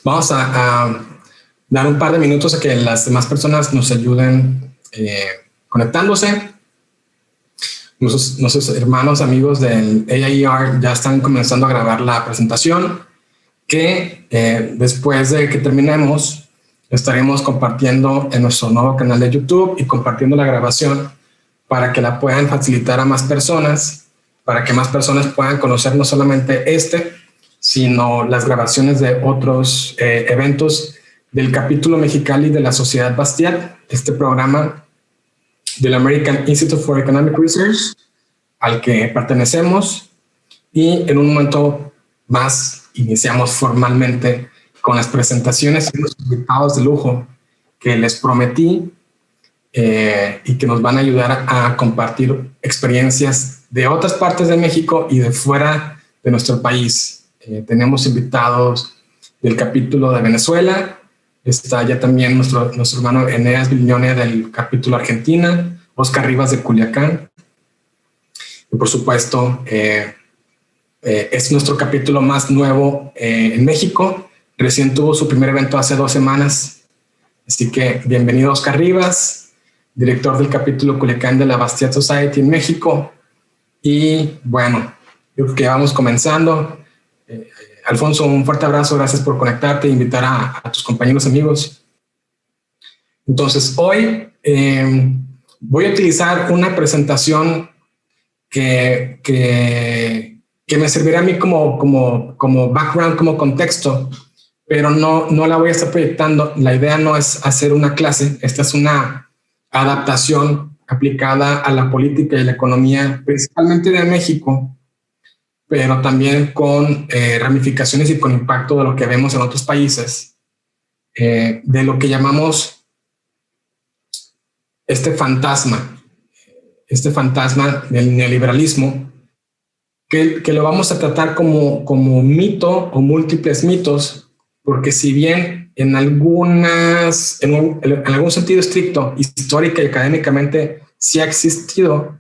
Vamos a dar un par de minutos a que las demás personas nos ayuden conectándose. Nuestros hermanos amigos del AIER ya están comenzando a grabar la presentación que después de que terminemos estaremos compartiendo en nuestro nuevo canal de YouTube y compartiendo la grabación para que la puedan facilitar a más personas, para que más personas puedan conocer no solamente sino las grabaciones de otros eventos del capítulo Mexicali de la Sociedad Bastiat, este programa del American Institute for Economic Research al que pertenecemos, y en un momento más iniciamos formalmente con las presentaciones y los invitados de lujo que les prometí y que nos van a ayudar a compartir experiencias de otras partes de México y de fuera de nuestro país. Tenemos invitados del capítulo de Venezuela, está ya también nuestro hermano Eneas Viglione del capítulo Argentina, Oscar Rivas de Culiacán, y por supuesto es nuestro capítulo más nuevo en México. Recién tuvo su primer evento hace 2 semanas, así que bienvenido Oscar Rivas, director del capítulo Culiacán de la Bastiat Society en México. Y bueno, yo creo que vamos comenzando. Alfonso, un fuerte abrazo, gracias por conectarte e invitar a tus compañeros amigos. Entonces, hoy voy a utilizar una presentación que me servirá a mí como background, como contexto, pero no la voy a estar proyectando. La idea no es hacer una clase, esta es una adaptación aplicada a la política y la economía, principalmente de México, pero también con ramificaciones y con impacto de lo que vemos en otros países, de lo que llamamos este fantasma del neoliberalismo, que lo vamos a tratar como mito o múltiples mitos, porque si bien en algún sentido estricto, histórica y académicamente sí ha existido,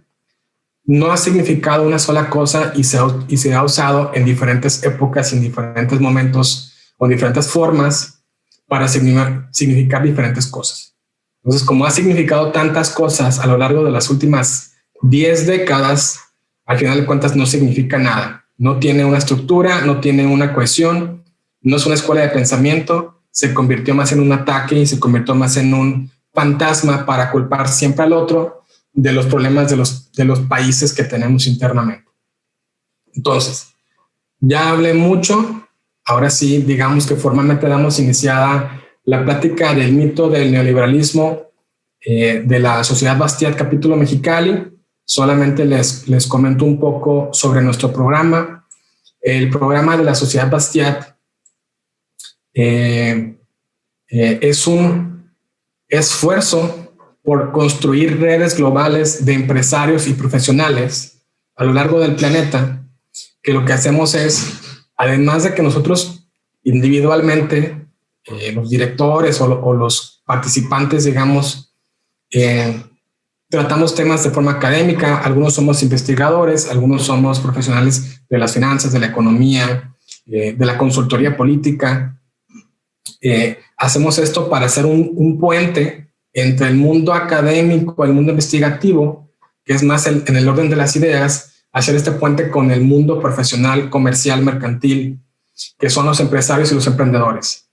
no ha significado una sola cosa y se ha usado en diferentes épocas, en diferentes momentos o en diferentes formas para significar diferentes cosas. Entonces, como ha significado tantas cosas a lo largo de las últimas 10 décadas, al final de cuentas no significa nada. No tiene una estructura, no tiene una cohesión, no es una escuela de pensamiento, se convirtió más en un ataque y se convirtió más en un fantasma para culpar siempre al otro de los problemas de los países que tenemos internamente. Entonces, ya hablé mucho, ahora sí, digamos que formalmente damos iniciada la plática del mito del neoliberalismo de la Sociedad Bastiat, capítulo Mexicali. Solamente les comento un poco sobre nuestro programa. El programa de la Sociedad Bastiat es un esfuerzo por construir redes globales de empresarios y profesionales a lo largo del planeta, que lo que hacemos es, además de que nosotros individualmente, los directores o los participantes, digamos, tratamos temas de forma académica, algunos somos investigadores, algunos somos profesionales de las finanzas, de la economía, de la consultoría política. Hacemos esto para hacer un puente entre el mundo académico y el mundo investigativo, que es más en el orden de las ideas, hacer este puente con el mundo profesional, comercial, mercantil, que son los empresarios y los emprendedores.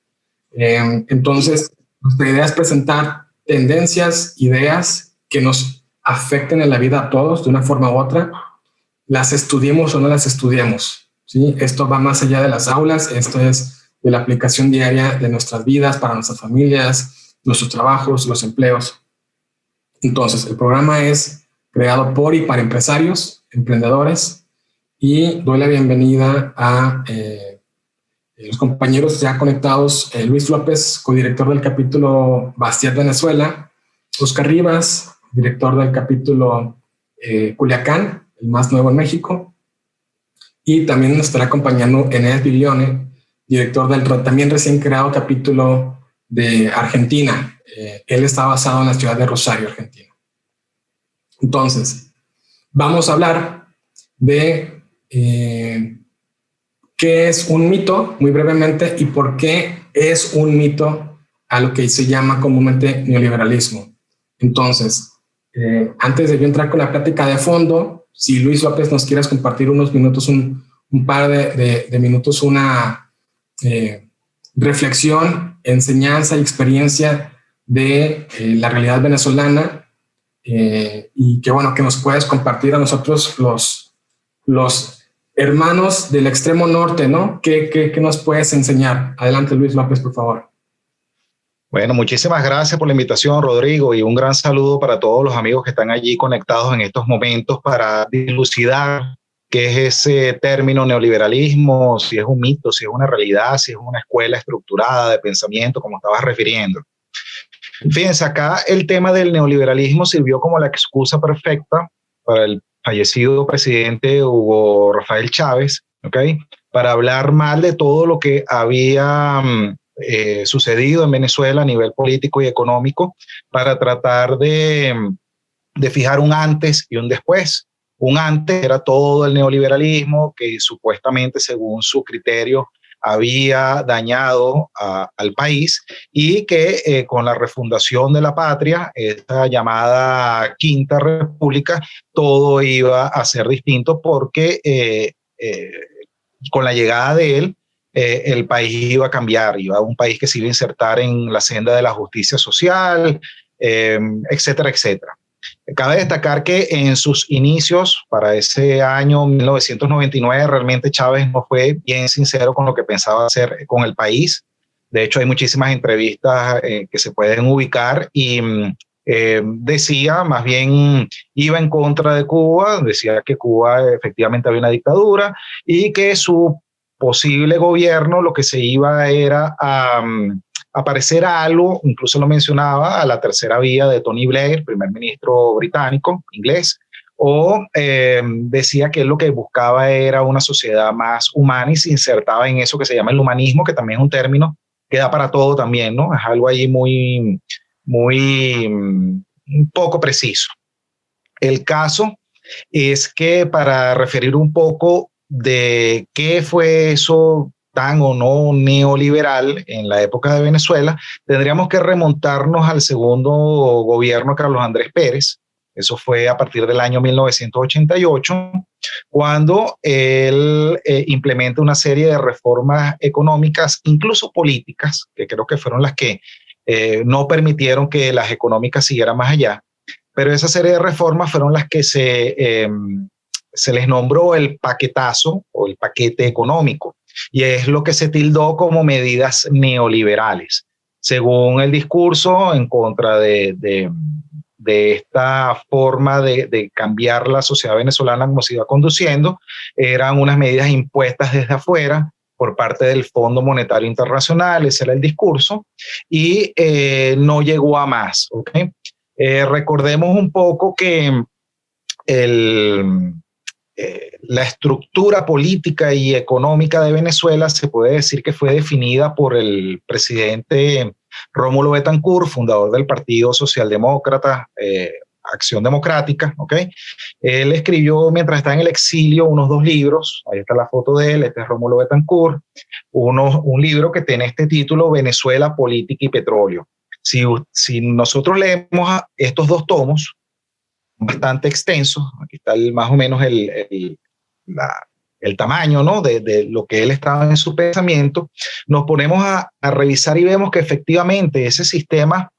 Entonces, nuestra idea es presentar tendencias, ideas que nos afecten en la vida a todos de una forma u otra, las estudiemos o no las estudiemos, ¿sí? Esto va más allá de las aulas, esto es de la aplicación diaria de nuestras vidas para nuestras familias, nuestros trabajos, los empleos. Entonces, el programa es creado por y para empresarios, emprendedores, y doy la bienvenida a los compañeros ya conectados, Luis López, codirector del capítulo Bastiat Venezuela, Oscar Rivas, director del capítulo Culiacán, el más nuevo en México, y también nos estará acompañando Eneas Viglione, director del también recién creado capítulo de Argentina. Él está basado en la ciudad de Rosario, Argentina. Entonces, vamos a hablar de qué es un mito, muy brevemente, y por qué es un mito a lo que se llama comúnmente neoliberalismo. Entonces, antes de yo entrar con la plática de fondo, si Luis López nos quieres compartir unos minutos, un par de minutos, una reflexión, enseñanza y experiencia de la realidad venezolana, y que bueno, que nos puedes compartir a nosotros los hermanos del extremo norte, ¿no? ¿Qué nos puedes enseñar? Adelante, Luis López, por favor. Bueno, muchísimas gracias por la invitación, Rodrigo, y un gran saludo para todos los amigos que están allí conectados en estos momentos para dilucidar qué es ese término neoliberalismo, si es un mito, si es una realidad, si es una escuela estructurada de pensamiento, como estabas refiriendo. Fíjense, acá el tema del neoliberalismo sirvió como la excusa perfecta para el fallecido presidente Hugo Rafael Chávez, ¿ok? Para hablar mal de todo lo que había sucedido en Venezuela a nivel político y económico, para tratar de fijar un antes y un después. Un antes era todo el neoliberalismo que supuestamente, según su criterio, había dañado al país, y que con la refundación de la patria, esta llamada Quinta República, todo iba a ser distinto porque con la llegada de él, el país iba a cambiar, iba a un país que se iba a insertar en la senda de la justicia social, etcétera, etcétera. Cabe destacar que en sus inicios, para ese año 1999, realmente Chávez no fue bien sincero con lo que pensaba hacer con el país. De hecho, hay muchísimas entrevistas que se pueden ubicar, y decía, más bien iba en contra de Cuba, decía que Cuba efectivamente había una dictadura y que su posible gobierno lo que se iba era a parecer a algo, incluso lo mencionaba, a la tercera vía de Tony Blair, primer ministro británico, inglés, o decía que él lo que buscaba era una sociedad más humana, y se insertaba en eso que se llama el humanismo, que también es un término que da para todo también, ¿no? Es algo ahí muy poco preciso. El caso es que, para referir un poco de qué fue eso tan o no neoliberal en la época de Venezuela, tendríamos que remontarnos al segundo gobierno de Carlos Andrés Pérez. Eso fue a partir del año 1988, cuando él implementa una serie de reformas económicas, incluso políticas, que creo que fueron las que no permitieron que las económicas siguieran más allá. Pero esa serie de reformas fueron las que se les nombró el paquetazo o el paquete económico, y es lo que se tildó como medidas neoliberales, según el discurso en contra de esta forma de cambiar la sociedad venezolana como se iba conduciendo. Eran unas medidas impuestas desde afuera por parte del Fondo Monetario Internacional, ese era el discurso, y no llegó a más, ¿ok? Recordemos un poco que la estructura política y económica de Venezuela se puede decir que fue definida por el presidente Rómulo Betancourt, fundador del Partido Socialdemócrata, Acción Democrática, ¿ok? Él escribió, mientras está en el exilio, unos 2 libros. Ahí está la foto de él, este es Rómulo Betancourt. Un libro que tiene este título: Venezuela, Política y Petróleo. Si nosotros leemos estos 2 tomos, bastante extensos, aquí está más o menos el tamaño, ¿no?, de lo que él estaba en su pensamiento, nos ponemos a revisar y vemos que efectivamente ese sistema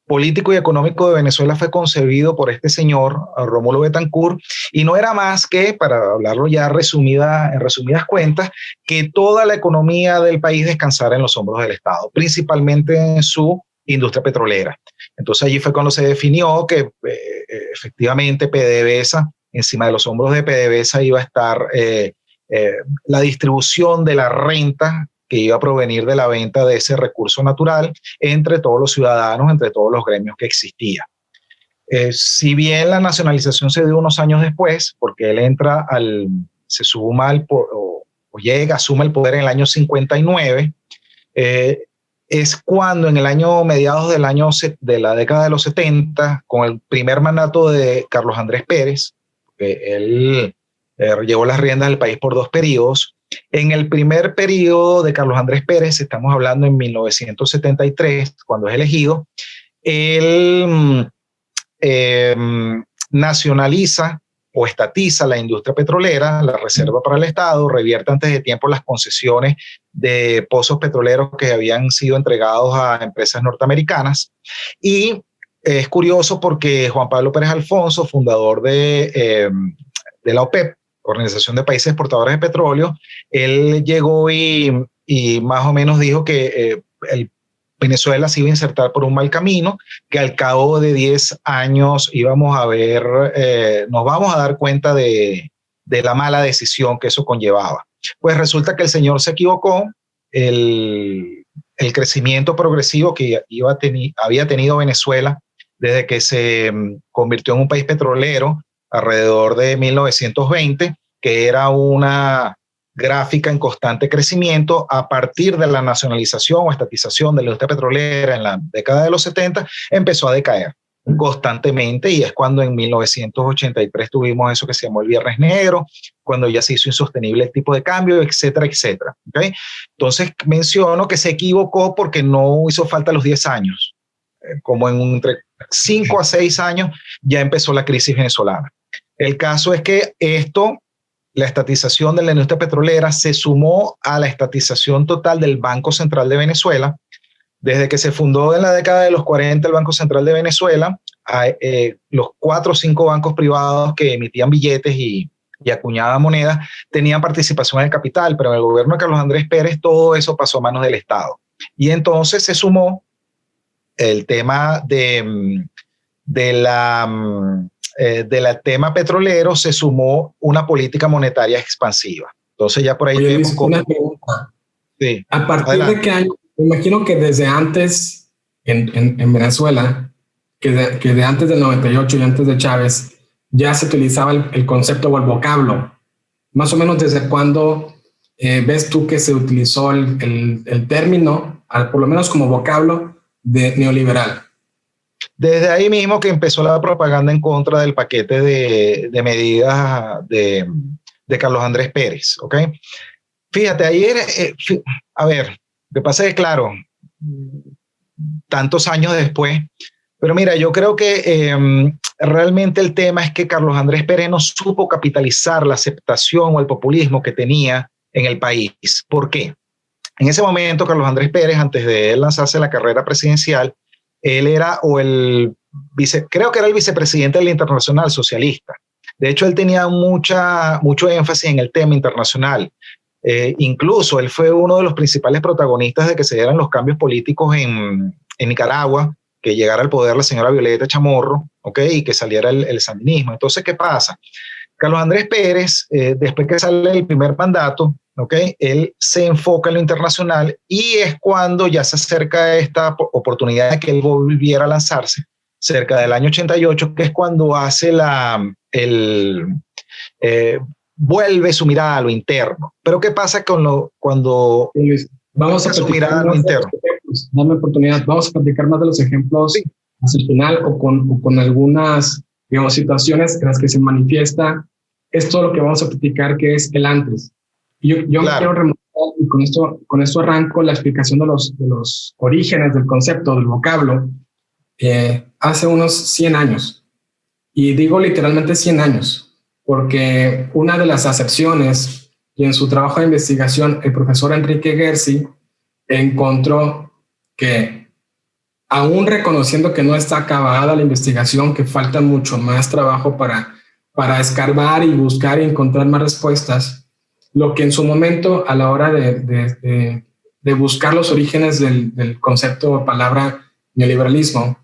político y económico de Venezuela fue concebido por este señor Rómulo Betancourt, y no era más que, para hablarlo ya en resumidas cuentas, que toda la economía del país descansara en los hombros del Estado, principalmente en su industria petrolera. Entonces allí fue cuando se definió que efectivamente PDVSA, encima de los hombros de PDVSA iba a estar la distribución de la renta que iba a provenir de la venta de ese recurso natural entre todos los ciudadanos, entre todos los gremios que existían. Si bien la nacionalización se dio unos años después, porque él asume el poder en el año 59, es cuando en el año mediados de la década de los 70, con el primer mandato de Carlos Andrés Pérez, él llevó las riendas del país por 2 periodos, En el primer periodo de Carlos Andrés Pérez, estamos hablando en 1973, cuando es elegido, él nacionaliza o estatiza la industria petrolera, la reserva para el Estado, revierte antes de tiempo las concesiones de pozos petroleros que habían sido entregados a empresas norteamericanas. Y es curioso porque Juan Pablo Pérez Alfonso, fundador de la OPEP, Organización de Países Exportadores de Petróleo, él llegó y más o menos dijo que Venezuela se iba a insertar por un mal camino, que al cabo de 10 años íbamos a ver, nos vamos a dar cuenta de la mala decisión que eso conllevaba. Pues resulta que el señor se equivocó. El crecimiento progresivo que había tenido Venezuela desde que se convirtió en un país petrolero alrededor de 1920, que era una gráfica en constante crecimiento, a partir de la nacionalización o estatización de la industria petrolera en la década de los 70, empezó a decaer constantemente, y es cuando en 1983 tuvimos eso que se llamó el Viernes Negro, cuando ya se hizo insostenible el tipo de cambio, etcétera, etcétera. ¿Okay? Entonces menciono que se equivocó porque no hizo falta los 10 años, como entre 5 a 6 años ya empezó la crisis venezolana. El caso es que la estatización de la industria petrolera se sumó a la estatización total del Banco Central de Venezuela. Desde que se fundó en la década de los 40 el Banco Central de Venezuela, los 4 o 5 bancos privados que emitían billetes y acuñaban monedas tenían participación en el capital, pero en el gobierno de Carlos Andrés Pérez todo eso pasó a manos del Estado. Y entonces se sumó el tema del tema petrolero, se sumó una política monetaria expansiva. Entonces ya por ahí vemos cómo... Una pregunta. Sí, ¿A partir adelante. de qué año? Me imagino que desde antes en Venezuela, que de antes del 98 y antes de Chávez, ya se utilizaba el concepto o el vocablo. Más o menos desde cuándo ves tú que se utilizó el término, por lo menos como vocablo, de neoliberal. Desde ahí mismo que empezó la propaganda en contra del paquete de medidas de Carlos Andrés Pérez, ¿ok? Fíjate, ayer, a ver, lo que pasa es que, claro, tantos años después, pero mira, yo creo que realmente el tema es que Carlos Andrés Pérez no supo capitalizar la aceptación o el populismo que tenía en el país. ¿Por qué? En ese momento, Carlos Andrés Pérez, antes de él lanzarse a la carrera presidencial, él era creo que era el vicepresidente de la Internacional Socialista. De hecho, él tenía mucho énfasis en el tema internacional. Incluso él fue uno de los principales protagonistas de que se dieran los cambios políticos en Nicaragua, que llegara al poder la señora Violeta Chamorro, ¿okay? Y que saliera el sandinismo. Entonces, ¿qué pasa? Carlos Andrés Pérez, después que sale el primer mandato, ¿okay? Él se enfoca en lo internacional, y es cuando ya se acerca esta oportunidad de que él volviera a lanzarse, cerca del año 88, que es cuando hace vuelve su mirada a lo interno. Pero ¿qué pasa cuando vamos a su mirada a lo interno? Dame oportunidad, vamos a platicar más de los ejemplos sí, hacia el final, o con algunas, digamos, situaciones en las que se manifiesta esto, lo que vamos a platicar, que es el antes. Yo claro, me quiero remontar, y con esto arranco la explicación de los orígenes del concepto, del vocablo, hace unos 100 años. Y digo literalmente 100 años, porque una de las acepciones, y en su trabajo de investigación, el profesor Enrique Gersi encontró que, aún reconociendo que no está acabada la investigación, que falta mucho más trabajo para escarbar y buscar y encontrar más respuestas, lo que en su momento, a la hora de buscar los orígenes del concepto o palabra neoliberalismo,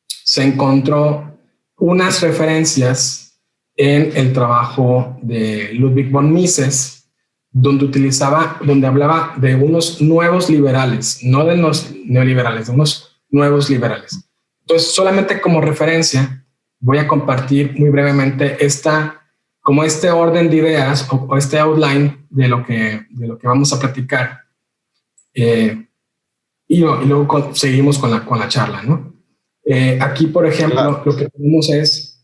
se encontró unas referencias en el trabajo de Ludwig von Mises, donde hablaba de unos nuevos liberales, no de los neoliberales, de unos nuevos liberales. Entonces, solamente como referencia, voy a compartir muy brevemente como este orden de ideas o este outline de lo que vamos a platicar. Y luego seguimos con la charla, ¿no? Aquí, por ejemplo, lo que tenemos es,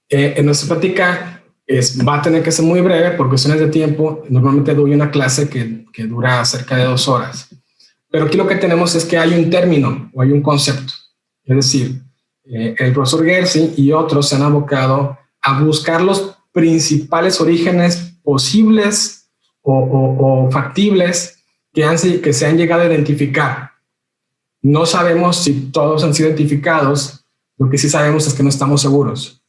en nuestra plática Va a tener que ser muy breve por cuestiones de tiempo. Normalmente doy una clase que dura cerca de 2 horas. Pero aquí lo que tenemos es que hay un término o hay un concepto. Es decir, el profesor Gersi y otros se han abocado a buscar los principales orígenes posibles o factibles que se han llegado a identificar. No sabemos si todos han sido identificados, lo que sí sabemos es que no estamos seguros.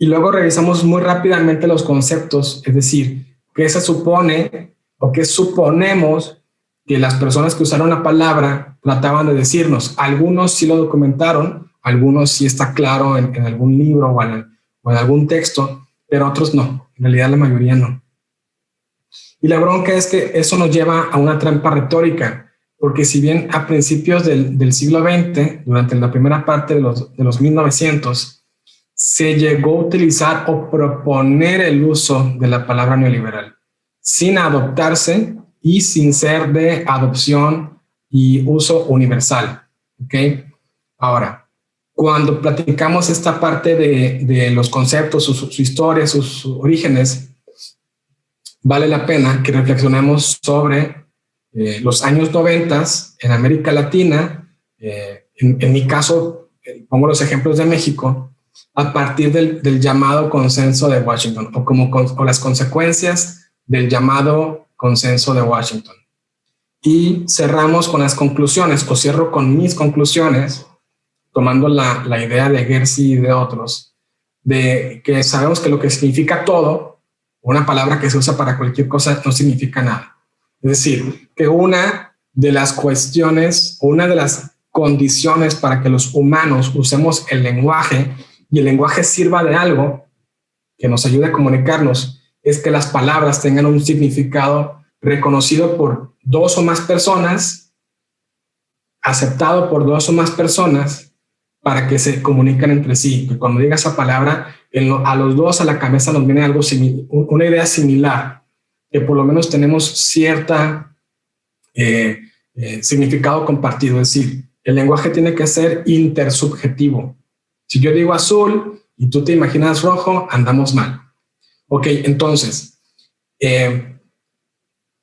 Y luego revisamos muy rápidamente los conceptos, es decir, qué se supone o qué suponemos que las personas que usaron la palabra trataban de decirnos. Algunos sí lo documentaron, algunos sí está claro en algún libro o en algún texto, pero otros no, en realidad la mayoría no. Y la bronca es que eso nos lleva a una trampa retórica, porque si bien a principios del siglo XX, durante la primera parte de los 1900, se llegó a utilizar o proponer el uso de la palabra neoliberal, sin adoptarse y sin ser de adopción y uso universal. ¿Okay? Ahora, cuando platicamos esta parte de los conceptos, su historia, sus orígenes, vale la pena que reflexionemos sobre los años 90 en América Latina. En mi caso, pongo los ejemplos de México, a partir del llamado consenso de Washington o las consecuencias del llamado consenso de Washington. Y cerramos con las conclusiones, o cierro con mis conclusiones, tomando la idea de Gersi y de otros, de que sabemos que lo que significa todo, una palabra que se usa para cualquier cosa, no significa nada. Es decir, que una de las cuestiones, una de las condiciones para que los humanos usemos el lenguaje y el lenguaje sirva de algo que nos ayude a comunicarnos, es que las palabras tengan un significado reconocido por 2 o más personas, aceptado por 2 o más personas, para que se comuniquen entre sí. Que cuando diga esa palabra, a los dos a la cabeza nos viene algo una idea similar, que por lo menos tenemos cierta significado compartido. Es decir, el lenguaje tiene que ser intersubjetivo. Si yo digo azul y tú te imaginas rojo, andamos mal. Ok, entonces,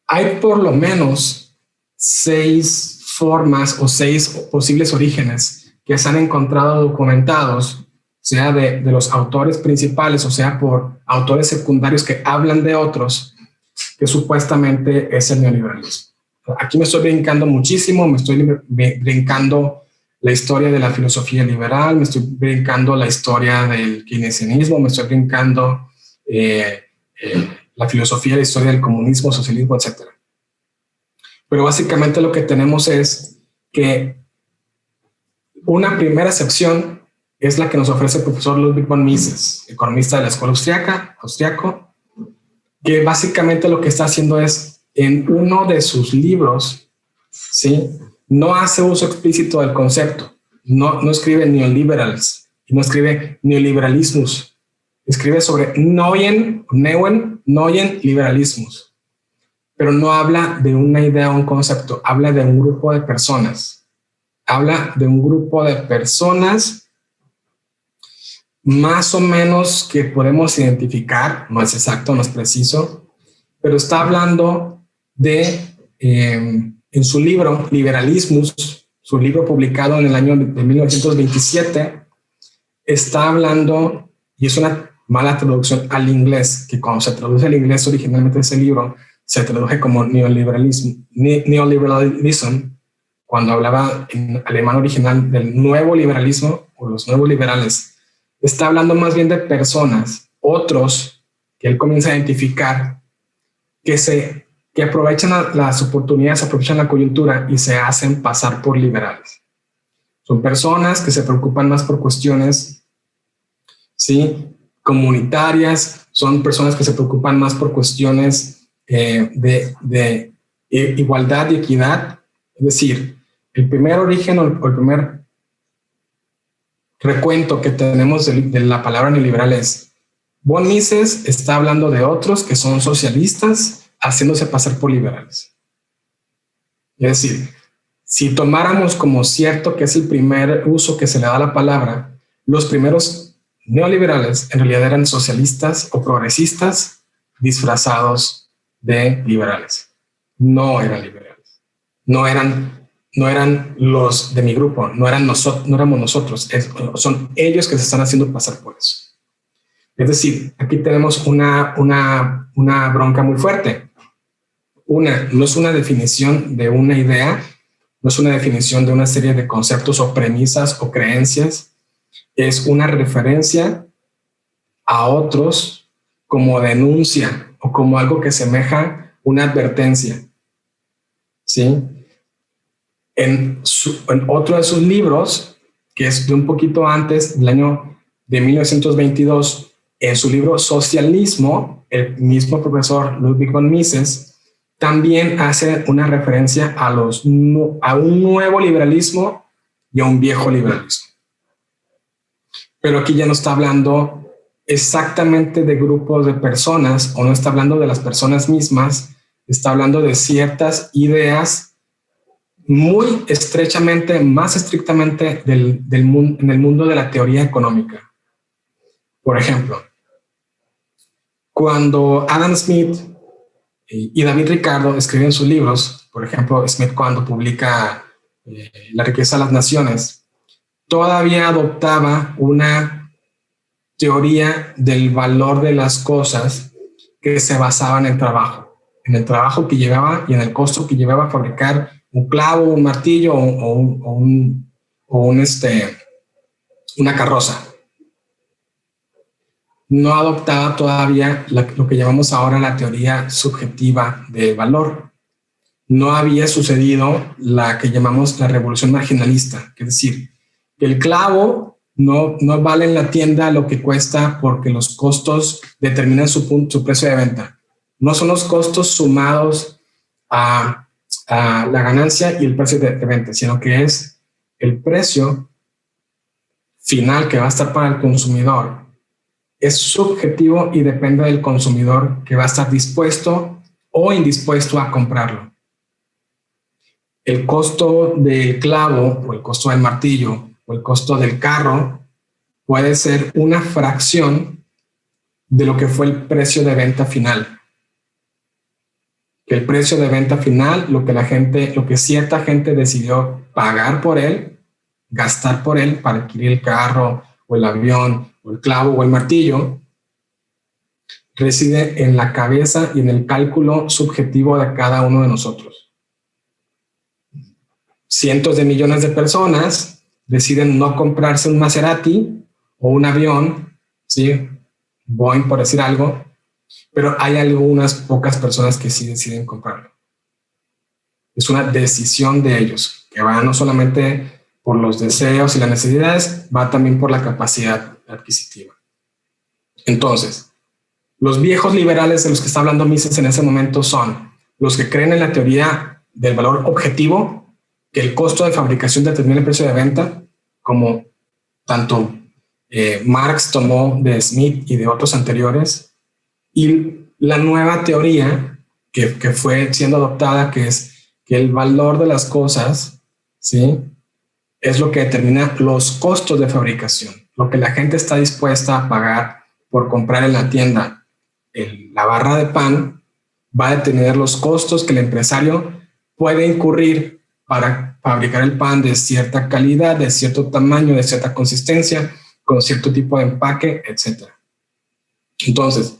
hay por lo menos 6 formas o 6 posibles orígenes que se han encontrado documentados, sea de los autores principales o sea por autores secundarios que hablan de otros, que supuestamente es el neoliberalismo. Aquí me estoy brincando muchísimo, me estoy brincando la historia de la filosofía liberal, me estoy brincando la historia del keynesianismo, me estoy brincando la filosofía, la historia del comunismo, socialismo, etc. Pero básicamente lo que tenemos es que una primera excepción es la que nos ofrece el profesor Ludwig von Mises, economista de la escuela austriaco, que básicamente lo que está haciendo es, en uno de sus libros, ¿sí?, no hace uso explícito del concepto, no escribe neoliberals, no escribe neoliberalismus, escribe sobre neuen liberalismus, pero no habla de una idea o un concepto, habla de un grupo de personas, más o menos que podemos identificar, no es exacto, no es preciso, pero está hablando de, en su libro Liberalismus, su libro publicado en el año de 1927, está hablando, y es una mala traducción al inglés, que cuando se traduce al inglés originalmente ese libro, se traduce como neoliberalism, cuando hablaba en alemán original del nuevo liberalismo o los nuevos liberales. Está hablando más bien de personas, otros que él comienza a identificar que aprovechan las oportunidades, aprovechan la coyuntura y se hacen pasar por liberales. Son personas que se preocupan más por cuestiones, ¿sí?, comunitarias, son personas que se preocupan más por cuestiones de igualdad y equidad. Es decir, el primer origen o el primer recuento que tenemos de la palabra neoliberal es: von Mises está hablando de otros que son socialistas haciéndose pasar por liberales. Es decir, si tomáramos como cierto que es el primer uso que se le da a la palabra, los primeros neoliberales en realidad eran socialistas o progresistas disfrazados de liberales. No eran liberales. No eran los de mi grupo, no éramos nosotros, son ellos que se están haciendo pasar por eso. Es decir, aquí tenemos una bronca muy fuerte. No es una definición de una idea, no es una definición de una serie de conceptos o premisas o creencias, es una referencia a otros como denuncia o como algo que semeja una advertencia. ¿Sí? En otro de sus libros, que es de un poquito antes, del año de 1922, en su libro Socialismo, el mismo profesor Ludwig von Mises también hace una referencia a un nuevo liberalismo y a un viejo liberalismo. Pero aquí ya no está hablando exactamente de grupos de personas, o no está hablando de las personas mismas, está hablando de ciertas ideas muy estrechamente, más estrictamente en el mundo de la teoría económica. Por ejemplo, cuando Adam Smith y David Ricardo escriben sus libros, por ejemplo, Smith cuando publica La riqueza de las naciones, todavía adoptaba una teoría del valor de las cosas que se basaba en el trabajo que llevaba y en el costo que llevaba a fabricar un clavo, un martillo o una carroza. No adoptaba todavía lo que llamamos ahora la teoría subjetiva del valor. No había sucedido la que llamamos la revolución marginalista, es decir, que el clavo no vale en la tienda lo que cuesta porque los costos determinan su precio de venta. No son los costos sumados a la ganancia y el precio de venta, sino que es el precio final que va a estar para el consumidor. Es subjetivo y depende del consumidor que va a estar dispuesto o indispuesto a comprarlo. El costo del clavo o el costo del martillo o el costo del carro puede ser una fracción de lo que fue el precio de venta final. El precio de venta final, lo que cierta gente decidió pagar por él, gastar por él para adquirir el carro o el avión o el clavo o el martillo, reside en la cabeza y en el cálculo subjetivo de cada uno de nosotros. Cientos de millones de personas deciden no comprarse un Maserati o un avión, ¿sí? Boeing, por decir algo, pero hay algunas pocas personas que sí deciden comprarlo. Es una decisión de ellos, que va no solamente por los deseos y las necesidades, va también por la capacidad adquisitiva. Entonces, los viejos liberales de los que está hablando Mises en ese momento son los que creen en la teoría del valor objetivo, que el costo de fabricación determina el precio de venta, como tanto Marx tomó de Smith y de otros anteriores, y la nueva teoría que fue siendo adoptada, que es que el valor de las cosas, ¿sí?, es lo que determina los costos de fabricación, lo que la gente está dispuesta a pagar por comprar en la tienda. La barra de pan va a determinar los costos que el empresario puede incurrir para fabricar el pan de cierta calidad, de cierto tamaño, de cierta consistencia, con cierto tipo de empaque, etc. Entonces,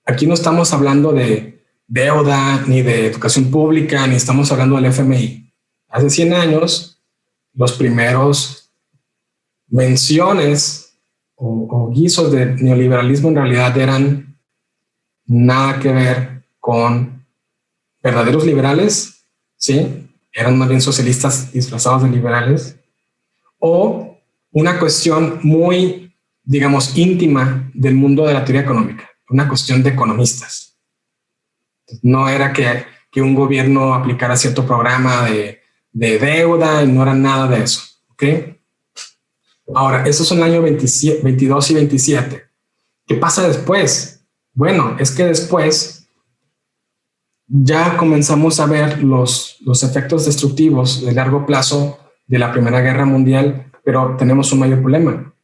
aquí no estamos hablando de deuda, ni de educación pública, ni estamos hablando del FMI. Hace 100 años, los primeros menciones o guisos de neoliberalismo en realidad eran nada que ver con verdaderos liberales, ¿sí? Eran más bien socialistas disfrazados de liberales, o una cuestión muy, digamos, íntima del mundo de la teoría económica, una cuestión de economistas. No era que un gobierno aplicara cierto programa de deuda, y no era nada de eso, ¿ok? Ahora, esos son el año 22 y 27. ¿Qué pasa después? Bueno, es que después ya comenzamos a ver los efectos destructivos de largo plazo de la Primera Guerra Mundial, pero tenemos un mayor problema.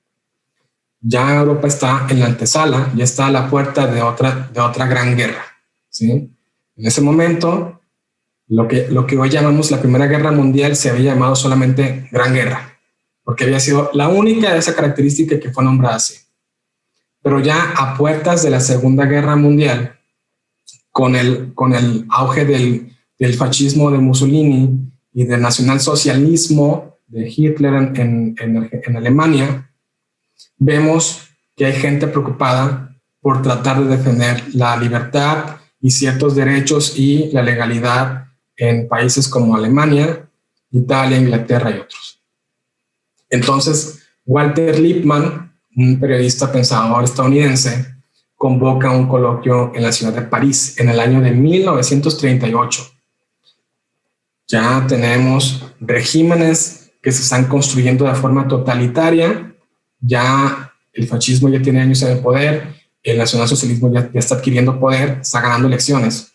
ya Europa está en la antesala, ya está a la puerta de otra gran guerra, ¿sí? En ese momento, lo que hoy llamamos la Primera Guerra Mundial se había llamado solamente Gran Guerra, porque había sido la única de esa característica que fue nombrada así. Pero ya a puertas de la Segunda Guerra Mundial, con el auge del fascismo de Mussolini y del nacionalsocialismo de Hitler en Alemania, vemos que hay gente preocupada por tratar de defender la libertad y ciertos derechos y la legalidad en países como Alemania, Italia, Inglaterra y otros. Entonces, Walter Lippmann, un periodista pensador estadounidense, convoca un coloquio en la ciudad de París en el año de 1938. Ya tenemos regímenes que se están construyendo de forma totalitaria, ya el fascismo ya tiene años en el poder, el nacionalsocialismo ya está adquiriendo poder, está ganando elecciones.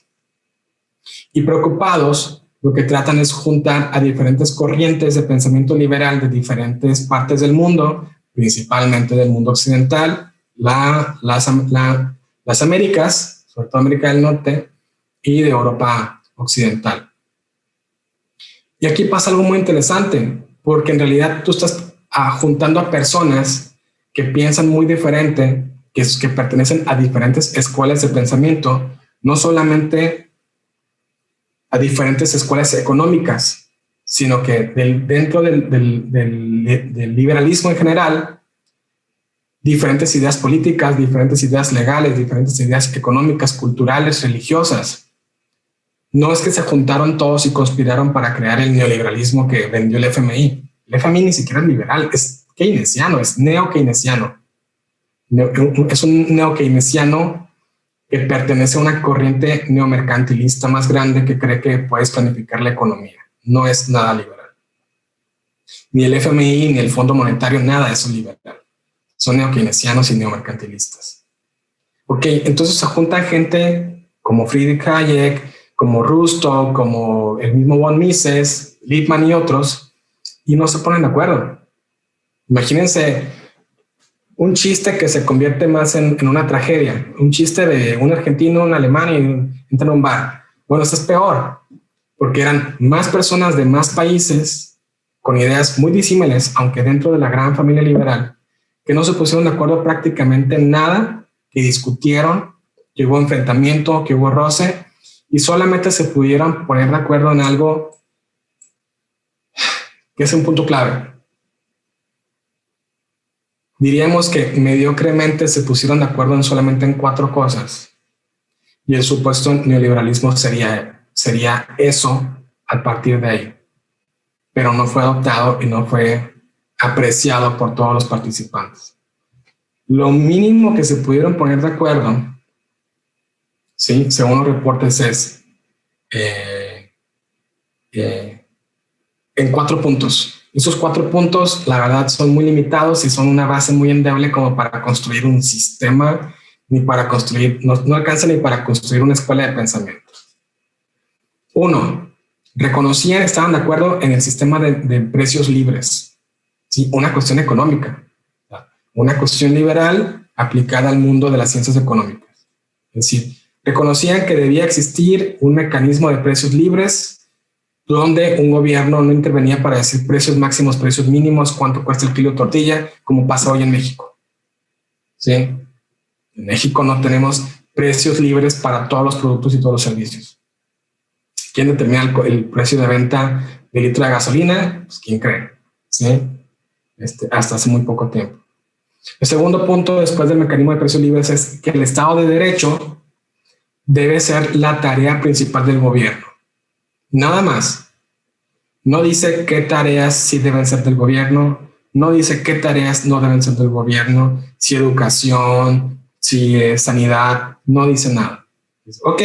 Y preocupados, lo que tratan es juntar a diferentes corrientes de pensamiento liberal de diferentes partes del mundo, principalmente del mundo occidental, las Américas, sobre todo América del Norte, y de Europa occidental. Y aquí pasa algo muy interesante, porque en realidad tú estás juntando a personas que piensan muy diferente, que pertenecen a diferentes escuelas de pensamiento, no solamente a diferentes escuelas económicas, sino que dentro del liberalismo en general, diferentes ideas políticas, diferentes ideas legales, diferentes ideas económicas, culturales, religiosas. No es que se juntaron todos y conspiraron para crear el neoliberalismo que vendió el FMI. El FMI ni siquiera es liberal, es keynesiano, es neo-keynesiano. Es un neo-keynesiano que pertenece a una corriente neomercantilista más grande que cree que puedes planificar la economía. No es nada liberal. Ni el FMI, ni el Fondo Monetario, nada de eso es liberal. Son neo-keynesianos y neomercantilistas. Ok, entonces se junta gente como Friedrich Hayek, como Rostock, como el mismo von Mises, Lippmann y otros, y no se ponen de acuerdo. Imagínense un chiste que se convierte más en una tragedia, un chiste de un argentino, un alemán y entra en un bar. Bueno, eso es peor, porque eran más personas de más países con ideas muy disímiles, aunque dentro de la gran familia liberal, que no se pusieron de acuerdo prácticamente en nada, que discutieron, que hubo enfrentamiento, que hubo roce, y solamente se pudieron poner de acuerdo en algo que es un punto clave. Diríamos que mediocremente se pusieron de acuerdo solamente en 4 cosas, y el supuesto neoliberalismo sería eso a partir de ahí, pero no fue adoptado y no fue apreciado por todos los participantes. Lo mínimo que se pudieron poner de acuerdo, ¿sí?, según los reportes, es en 4 puntos. Esos 4 puntos, la verdad, son muy limitados y son una base muy endeble como para construir un sistema, ni para construir, no alcanza ni para construir una escuela de pensamiento. 1, reconocían, estaban de acuerdo en el sistema de precios libres, ¿sí? Una cuestión económica, una cuestión liberal aplicada al mundo de las ciencias económicas. Es decir, reconocían que debía existir un mecanismo de precios libres donde un gobierno no intervenía para decir precios máximos, precios mínimos, cuánto cuesta el kilo de tortilla, como pasa hoy en México. ¿Sí? En México no tenemos precios libres para todos los productos y todos los servicios. ¿Quién determina el precio de venta del litro de gasolina? Pues ¿quién cree? ¿Sí? Hasta hace muy poco tiempo. El segundo punto, después del mecanismo de precios libres, es que el Estado de Derecho debe ser la tarea principal del gobierno. Nada más. No dice qué tareas sí deben ser del gobierno, no dice qué tareas no deben ser del gobierno, si educación, si sanidad, no dice nada. Ok,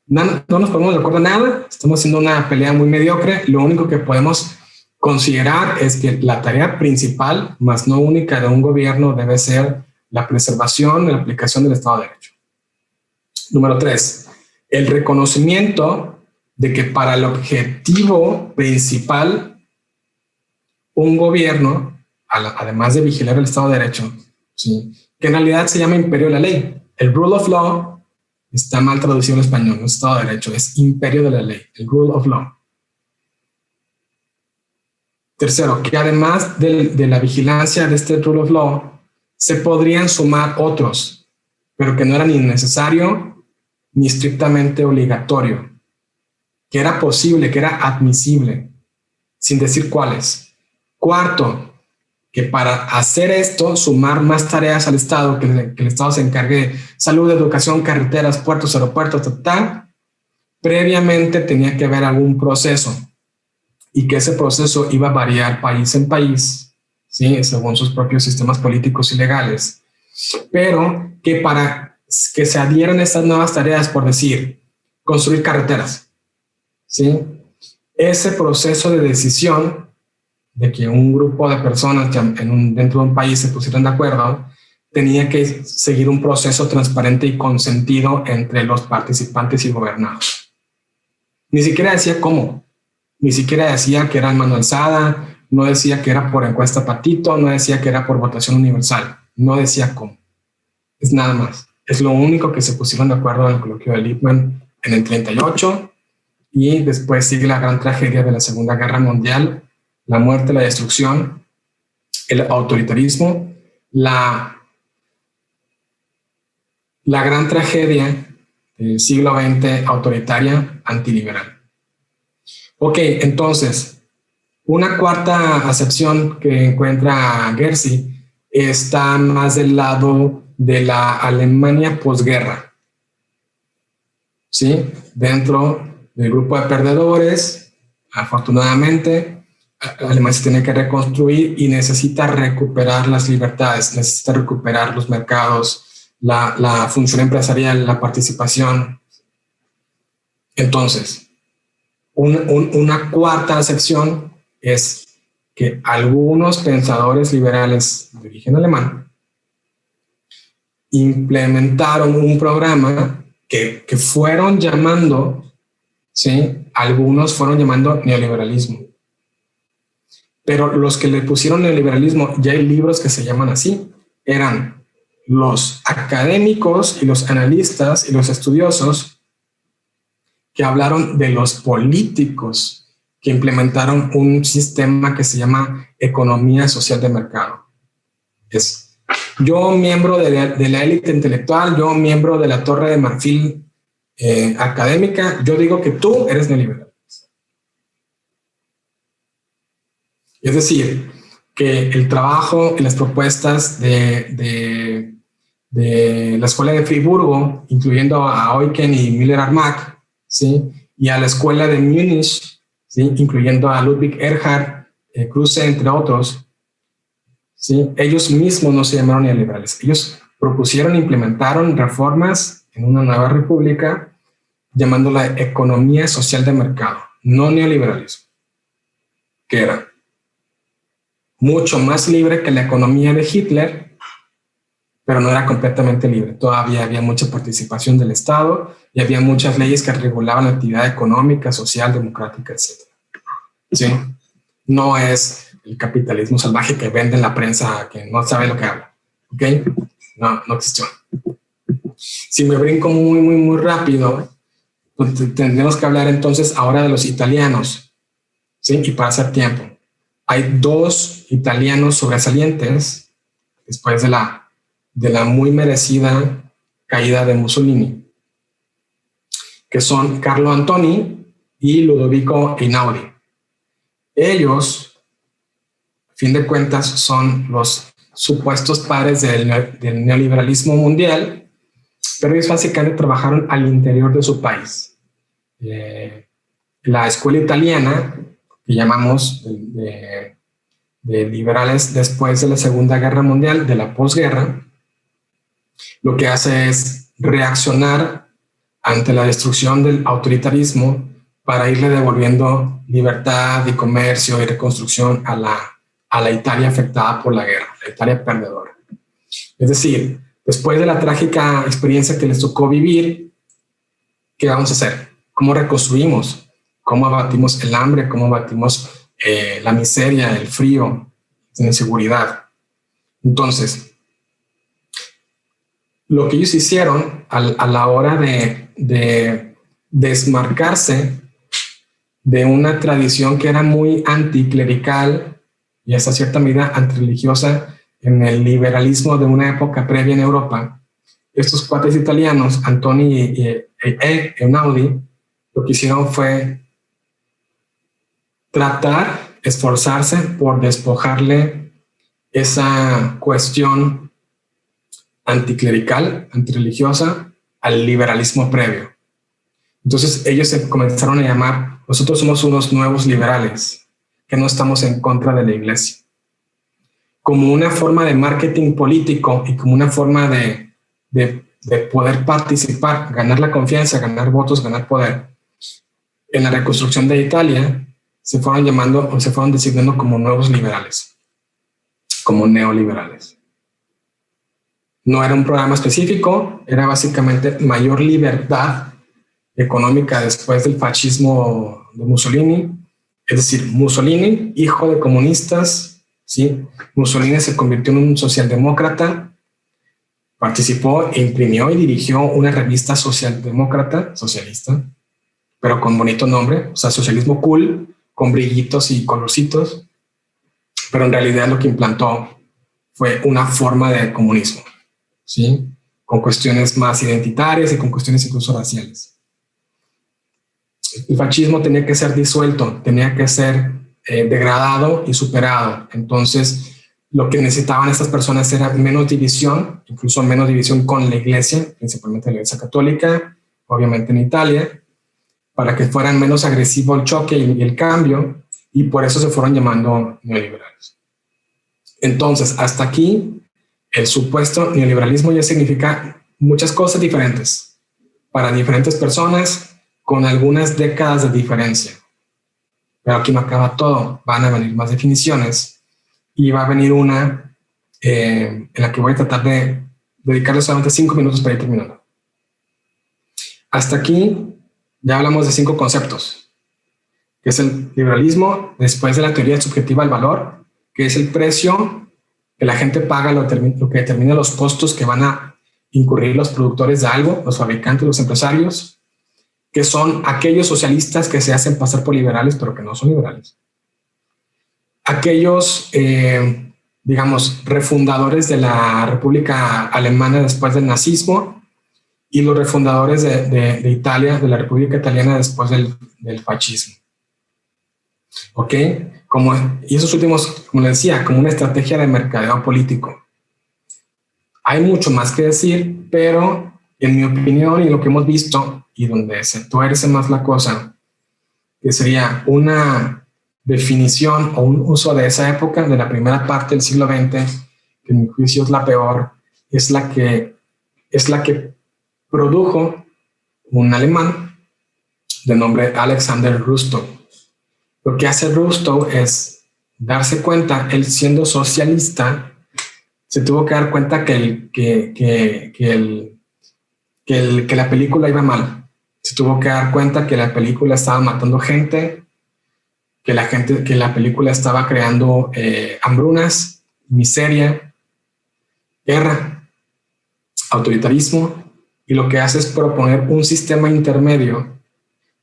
no nos ponemos de acuerdo en nada, estamos haciendo una pelea muy mediocre, lo único que podemos considerar es que la tarea principal, más no única, de un gobierno debe ser la preservación y la aplicación del Estado de Derecho. Número 3, el reconocimiento de que para el objetivo principal, un gobierno, además de vigilar el Estado de Derecho, ¿sí? Que en realidad se llama imperio de la ley. El rule of law está mal traducido en español, no es Estado de Derecho, es imperio de la ley, el rule of law. Tercero, que además de la vigilancia de este rule of law, se podrían sumar otros, pero que no era ni necesario ni estrictamente obligatorio, que era posible, que era admisible, sin decir cuáles. Cuarto, que para hacer esto, sumar más tareas al Estado, que el Estado se encargue de salud, educación, carreteras, puertos, aeropuertos, previamente tenía que haber algún proceso y que ese proceso iba a variar país en país, ¿sí? Según sus propios sistemas políticos y legales, pero que para que se adhieran estas nuevas tareas, por decir, construir carreteras, ¿sí? Ese proceso de decisión de que un grupo de personas dentro de un país se pusieran de acuerdo, tenía que seguir un proceso transparente y consentido entre los participantes y gobernados. Ni siquiera decía cómo, ni siquiera decía que era en mano alzada, no decía que era por encuesta patito, no decía que era por votación universal, no decía cómo. Es nada más. Es lo único que se pusieron de acuerdo en el coloquio de Lippmann en el 38, y después sigue la gran tragedia de la Segunda Guerra Mundial, la muerte, la destrucción, el autoritarismo, la gran tragedia del siglo XX autoritaria antiliberal. Ok, entonces, una cuarta acepción que encuentra Gersey está más del lado de la Alemania posguerra, ¿sí? Dentro del grupo de perdedores, afortunadamente, Alemania se tiene que reconstruir y necesita recuperar las libertades, necesita recuperar los mercados, la función empresarial, la participación. Entonces, una cuarta acepción es que algunos pensadores liberales de origen alemán implementaron un programa que fueron llamando, ¿sí? Algunos fueron llamando neoliberalismo. Pero los que le pusieron neoliberalismo, ya hay libros que se llaman así, eran los académicos y los analistas y los estudiosos que hablaron de los políticos que implementaron un sistema que se llama economía social de mercado. Es yo, miembro de la élite intelectual, yo, miembro de la torre de marfil académica, yo digo que tú eres neoliberal. Es decir, que el trabajo y las propuestas de la Escuela de Friburgo, incluyendo a Eucken y Müller-Armack, ¿sí? Y a la Escuela de Múnich, ¿sí? Incluyendo a Ludwig Erhard, Kruse, entre otros, ¿sí? Ellos mismos no se llamaron neoliberales. Ellos propusieron e implementaron reformas en una nueva república llamándola economía social de mercado, no neoliberalismo, que era mucho más libre que la economía de Hitler, pero no era completamente libre. Todavía había mucha participación del Estado y había muchas leyes que regulaban la actividad económica, social, democrática, etc. ¿Sí? No es el capitalismo salvaje que vende en la prensa, que no sabe lo que habla. ¿Ok? No existió. Si me brinco muy rápido, pues tendremos que hablar entonces ahora de los italianos, ¿sí? Y para hacer tiempo. Hay dos italianos sobresalientes después de la muy merecida caída de Mussolini, que son Carlo Antoni y Ludovico Einaudi. Ellos, a fin de cuentas, son los supuestos padres del neoliberalismo mundial, pero ellos básicamente trabajaron al interior de su país. La escuela italiana, que llamamos de liberales después de la Segunda Guerra Mundial, de la posguerra, lo que hace es reaccionar ante la destrucción del autoritarismo para irle devolviendo libertad y comercio y reconstrucción a la Italia afectada por la guerra, la Italia perdedora. Es decir, después de la trágica experiencia que les tocó vivir, ¿qué vamos a hacer? ¿Cómo reconstruimos? ¿Cómo abatimos el hambre? ¿Cómo abatimos la miseria, el frío, la inseguridad? Entonces, lo que ellos hicieron a la hora de desmarcarse de una tradición que era muy anticlerical y hasta cierta medida antirreligiosa en el liberalismo de una época previa en Europa. Estos cuates italianos, Antoni y Einaudi, lo que hicieron fue esforzarse por despojarle esa cuestión anticlerical, antirreligiosa, al liberalismo previo. Entonces ellos se comenzaron a llamar, nosotros somos unos nuevos liberales, que no estamos en contra de la iglesia. Como una forma de marketing político y como una forma de poder participar, ganar la confianza, ganar votos, ganar poder. En la reconstrucción de Italia se fueron llamando o se fueron designando como nuevos liberales, como neoliberales. No era un programa específico, era básicamente mayor libertad económica después del fascismo de Mussolini. Es decir, Mussolini, hijo de comunistas, ¿sí? Mussolini se convirtió en un socialdemócrata, participó, imprimió y dirigió una revista socialdemócrata, socialista, pero con bonito nombre, o sea, socialismo cool, con brillitos y colorcitos, pero en realidad lo que implantó fue una forma de comunismo, ¿sí? Con cuestiones más identitarias y con cuestiones incluso raciales. El fascismo tenía que ser disuelto, tenía que ser degradado y superado. Entonces, lo que necesitaban estas personas era menos división, incluso menos división con la iglesia, principalmente la iglesia católica, obviamente en Italia, para que fueran menos agresivo el choque y el cambio, y por eso se fueron llamando neoliberales. Entonces, hasta aquí, el supuesto neoliberalismo ya significa muchas cosas diferentes para diferentes personas, con algunas décadas de diferencia. Pero aquí no acaba todo, van a venir más definiciones y va a venir una en la que voy a tratar de dedicarle solamente 5 minutos para ir terminando. Hasta aquí ya hablamos de 5 conceptos, que es el liberalismo, después de la teoría subjetiva del valor, que es el precio que la gente paga, lo que determina los costos que van a incurrir los productores de algo, los fabricantes, los empresarios, que son aquellos socialistas que se hacen pasar por liberales, pero que no son liberales. Aquellos, digamos, refundadores de la República Alemana después del nazismo y los refundadores de Italia, de la República Italiana después del fascismo. ¿Ok? Y esos últimos, como les decía, como una estrategia de mercadeo político. Hay mucho más que decir, pero en mi opinión y lo que hemos visto, y donde se tuerce más la cosa, que sería una definición o un uso de esa época, de la primera parte del siglo XX, que en mi juicio es la peor, es la que produjo un alemán de nombre Alexander Rostow. Lo que hace Rostow es darse cuenta, él siendo socialista, se tuvo que dar cuenta que la película iba mal. Se tuvo que dar cuenta que la película estaba matando gente, que la película estaba creando hambrunas, miseria, guerra, autoritarismo, y lo que hace es proponer un sistema intermedio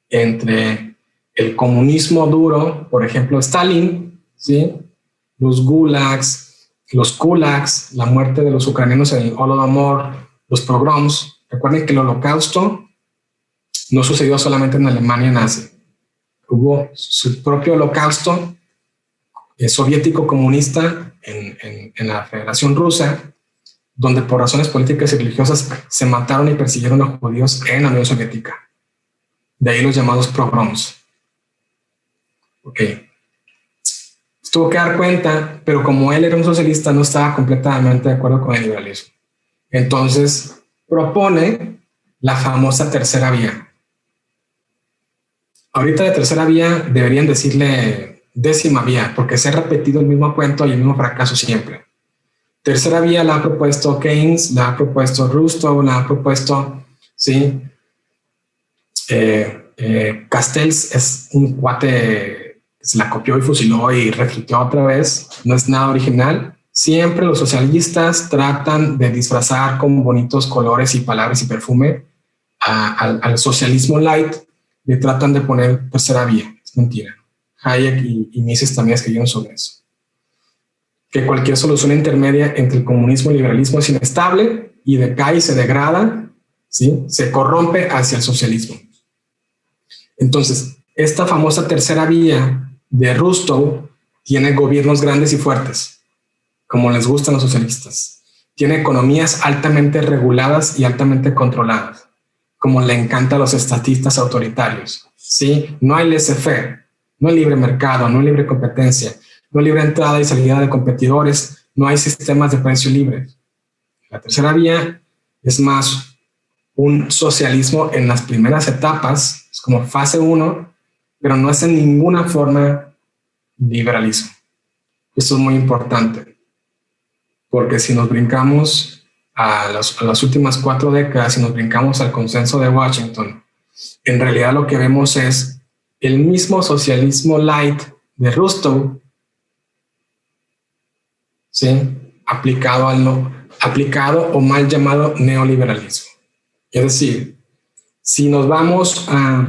entre el comunismo duro, por ejemplo, Stalin, ¿sí? Los gulags, los kulaks, la muerte de los ucranianos en el Holodomor, los pogroms. Recuerden que el holocausto no sucedió solamente en Alemania nazi. Hubo su propio holocausto soviético comunista en la Federación Rusa, donde por razones políticas y religiosas se mataron y persiguieron a judíos en la Unión Soviética. De ahí los llamados pogroms. Ok. Se tuvo que dar cuenta, pero como él era un socialista, no estaba completamente de acuerdo con el liberalismo. Entonces propone la famosa tercera vía. Ahorita de tercera vía deberían decirle décima vía, porque se ha repetido el mismo cuento y el mismo fracaso siempre. Tercera vía la ha propuesto Keynes, la ha propuesto Rostow, la ha propuesto, sí. Castells es un cuate que se la copió y fusiló y reflitió otra vez. No es nada original, Siempre los socialistas tratan de disfrazar con bonitos colores y palabras y perfume al socialismo light, le tratan de poner tercera vía. Es mentira. Hayek y Mises también escribieron sobre eso. Que cualquier solución intermedia entre el comunismo y el liberalismo es inestable y decae y se degrada, ¿sí? Se corrompe hacia el socialismo. Entonces, esta famosa tercera vía de Rostow tiene gobiernos grandes y fuertes, como les gustan los socialistas. Tiene economías altamente reguladas y altamente controladas, como le encanta a los estatistas autoritarios. ¿Sí? No hay laissez-faire, no hay libre mercado, no hay libre competencia, no hay libre entrada y salida de competidores, no hay sistemas de precio libres. La tercera vía es más un socialismo en las primeras etapas, es como fase 1, pero no es en ninguna forma liberalismo. Esto es muy importante, porque si nos brincamos a las últimas 4 décadas, si nos brincamos al consenso de Washington, en realidad lo que vemos es el mismo socialismo light de Rostow, ¿sí? aplicado o mal llamado neoliberalismo. Es decir, si nos vamos a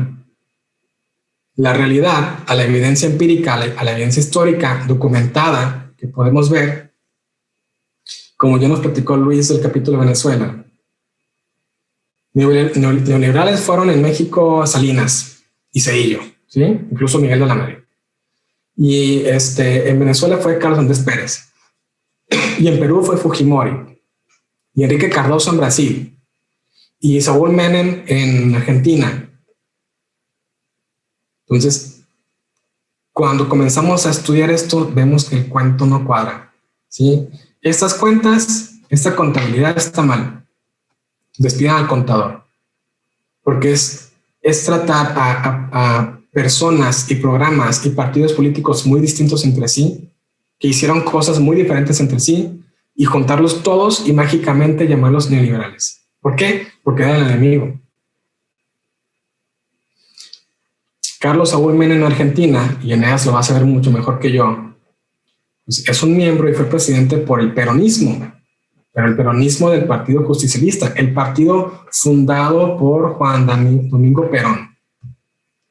la realidad, a la evidencia empírica, a la evidencia histórica documentada que podemos ver, como ya nos platicó Luis del capítulo de Venezuela, neoliberales fueron en México Salinas y Zedillo, ¿sí? Incluso Miguel de la Madrid. Y en Venezuela fue Carlos Andrés Pérez. Y en Perú fue Fujimori. Y Enrique Cardoso en Brasil. Y Saúl Menem en Argentina. Entonces, cuando comenzamos a estudiar esto, vemos que el cuento no cuadra, ¿sí? Estas cuentas, esta contabilidad está mal. Despidan al contador. Porque es tratar a personas y programas y partidos políticos muy distintos entre sí, que hicieron cosas muy diferentes entre sí, y juntarlos todos y mágicamente llamarlos neoliberales. ¿Por qué? Porque eran el enemigo. Carlos Saúl Menem en Argentina, y Eneas lo va a saber mucho mejor que yo, pues es un miembro y fue presidente por el peronismo, pero el peronismo del Partido Justicialista, el partido fundado por Juan Domingo Perón.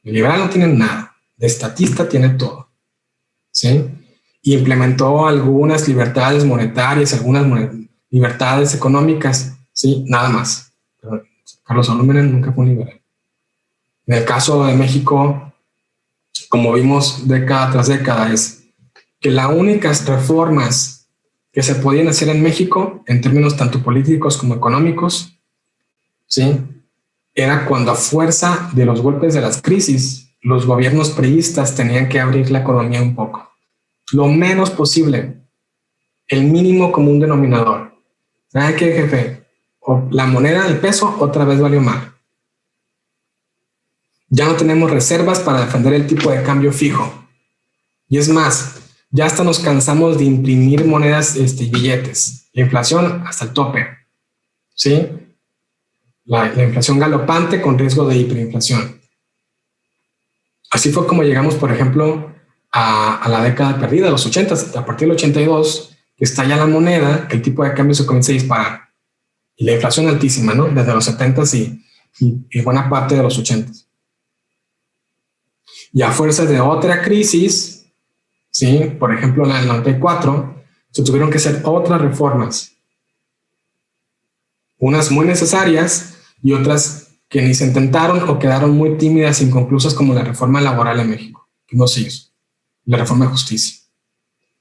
El liberal no tiene nada, de estatista tiene todo, ¿sí? Y implementó algunas libertades monetarias, algunas libertades económicas, ¿sí? Nada más. Pero Carlos Saúl Menem nunca fue un liberal. En el caso de México, como vimos década tras década, es que las únicas reformas que se podían hacer en México, en términos tanto políticos como económicos, ¿sí? Era cuando a fuerza de los golpes de las crisis, los gobiernos priistas tenían que abrir la economía un poco. Lo menos posible, el mínimo común denominador. ¿Sabe qué, jefe? O la moneda, el peso, otra vez valió mal. Ya no tenemos reservas para defender el tipo de cambio fijo. Y es más, ya hasta nos cansamos de imprimir monedas, billetes. La inflación hasta el tope. ¿Sí? La inflación galopante con riesgo de hiperinflación. Así fue como llegamos, por ejemplo, a la década perdida, los 80, a partir del 82, que estalla la moneda, que el tipo de cambio se comienza a disparar. Y la inflación altísima, ¿no? Desde los 70 y buena parte de los 80. Y a fuerza de otra crisis, ¿sí? Por ejemplo, la del 94, se tuvieron que hacer otras reformas. Unas muy necesarias y otras que ni se intentaron o quedaron muy tímidas, inconclusas, como la reforma laboral en México, que no se hizo. La reforma de justicia.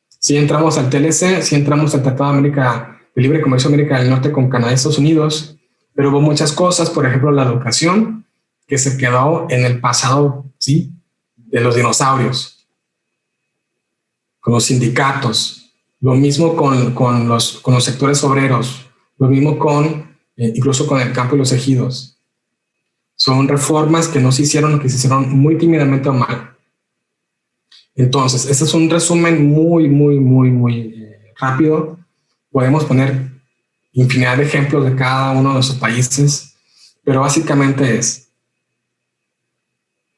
Sí entramos al TLC, sí entramos al Tratado de Libre Comercio de América del Norte con Canadá y Estados Unidos, pero hubo muchas cosas, por ejemplo, la educación, que se quedó en el pasado, ¿sí? De los dinosaurios, con los sindicatos, lo mismo con los sectores obreros, lo mismo incluso con el campo y los ejidos. Son reformas que no se hicieron, que se hicieron muy tímidamente o mal. Entonces, este es un resumen muy rápido. Podemos poner infinidad de ejemplos de cada uno de nuestros países, pero básicamente es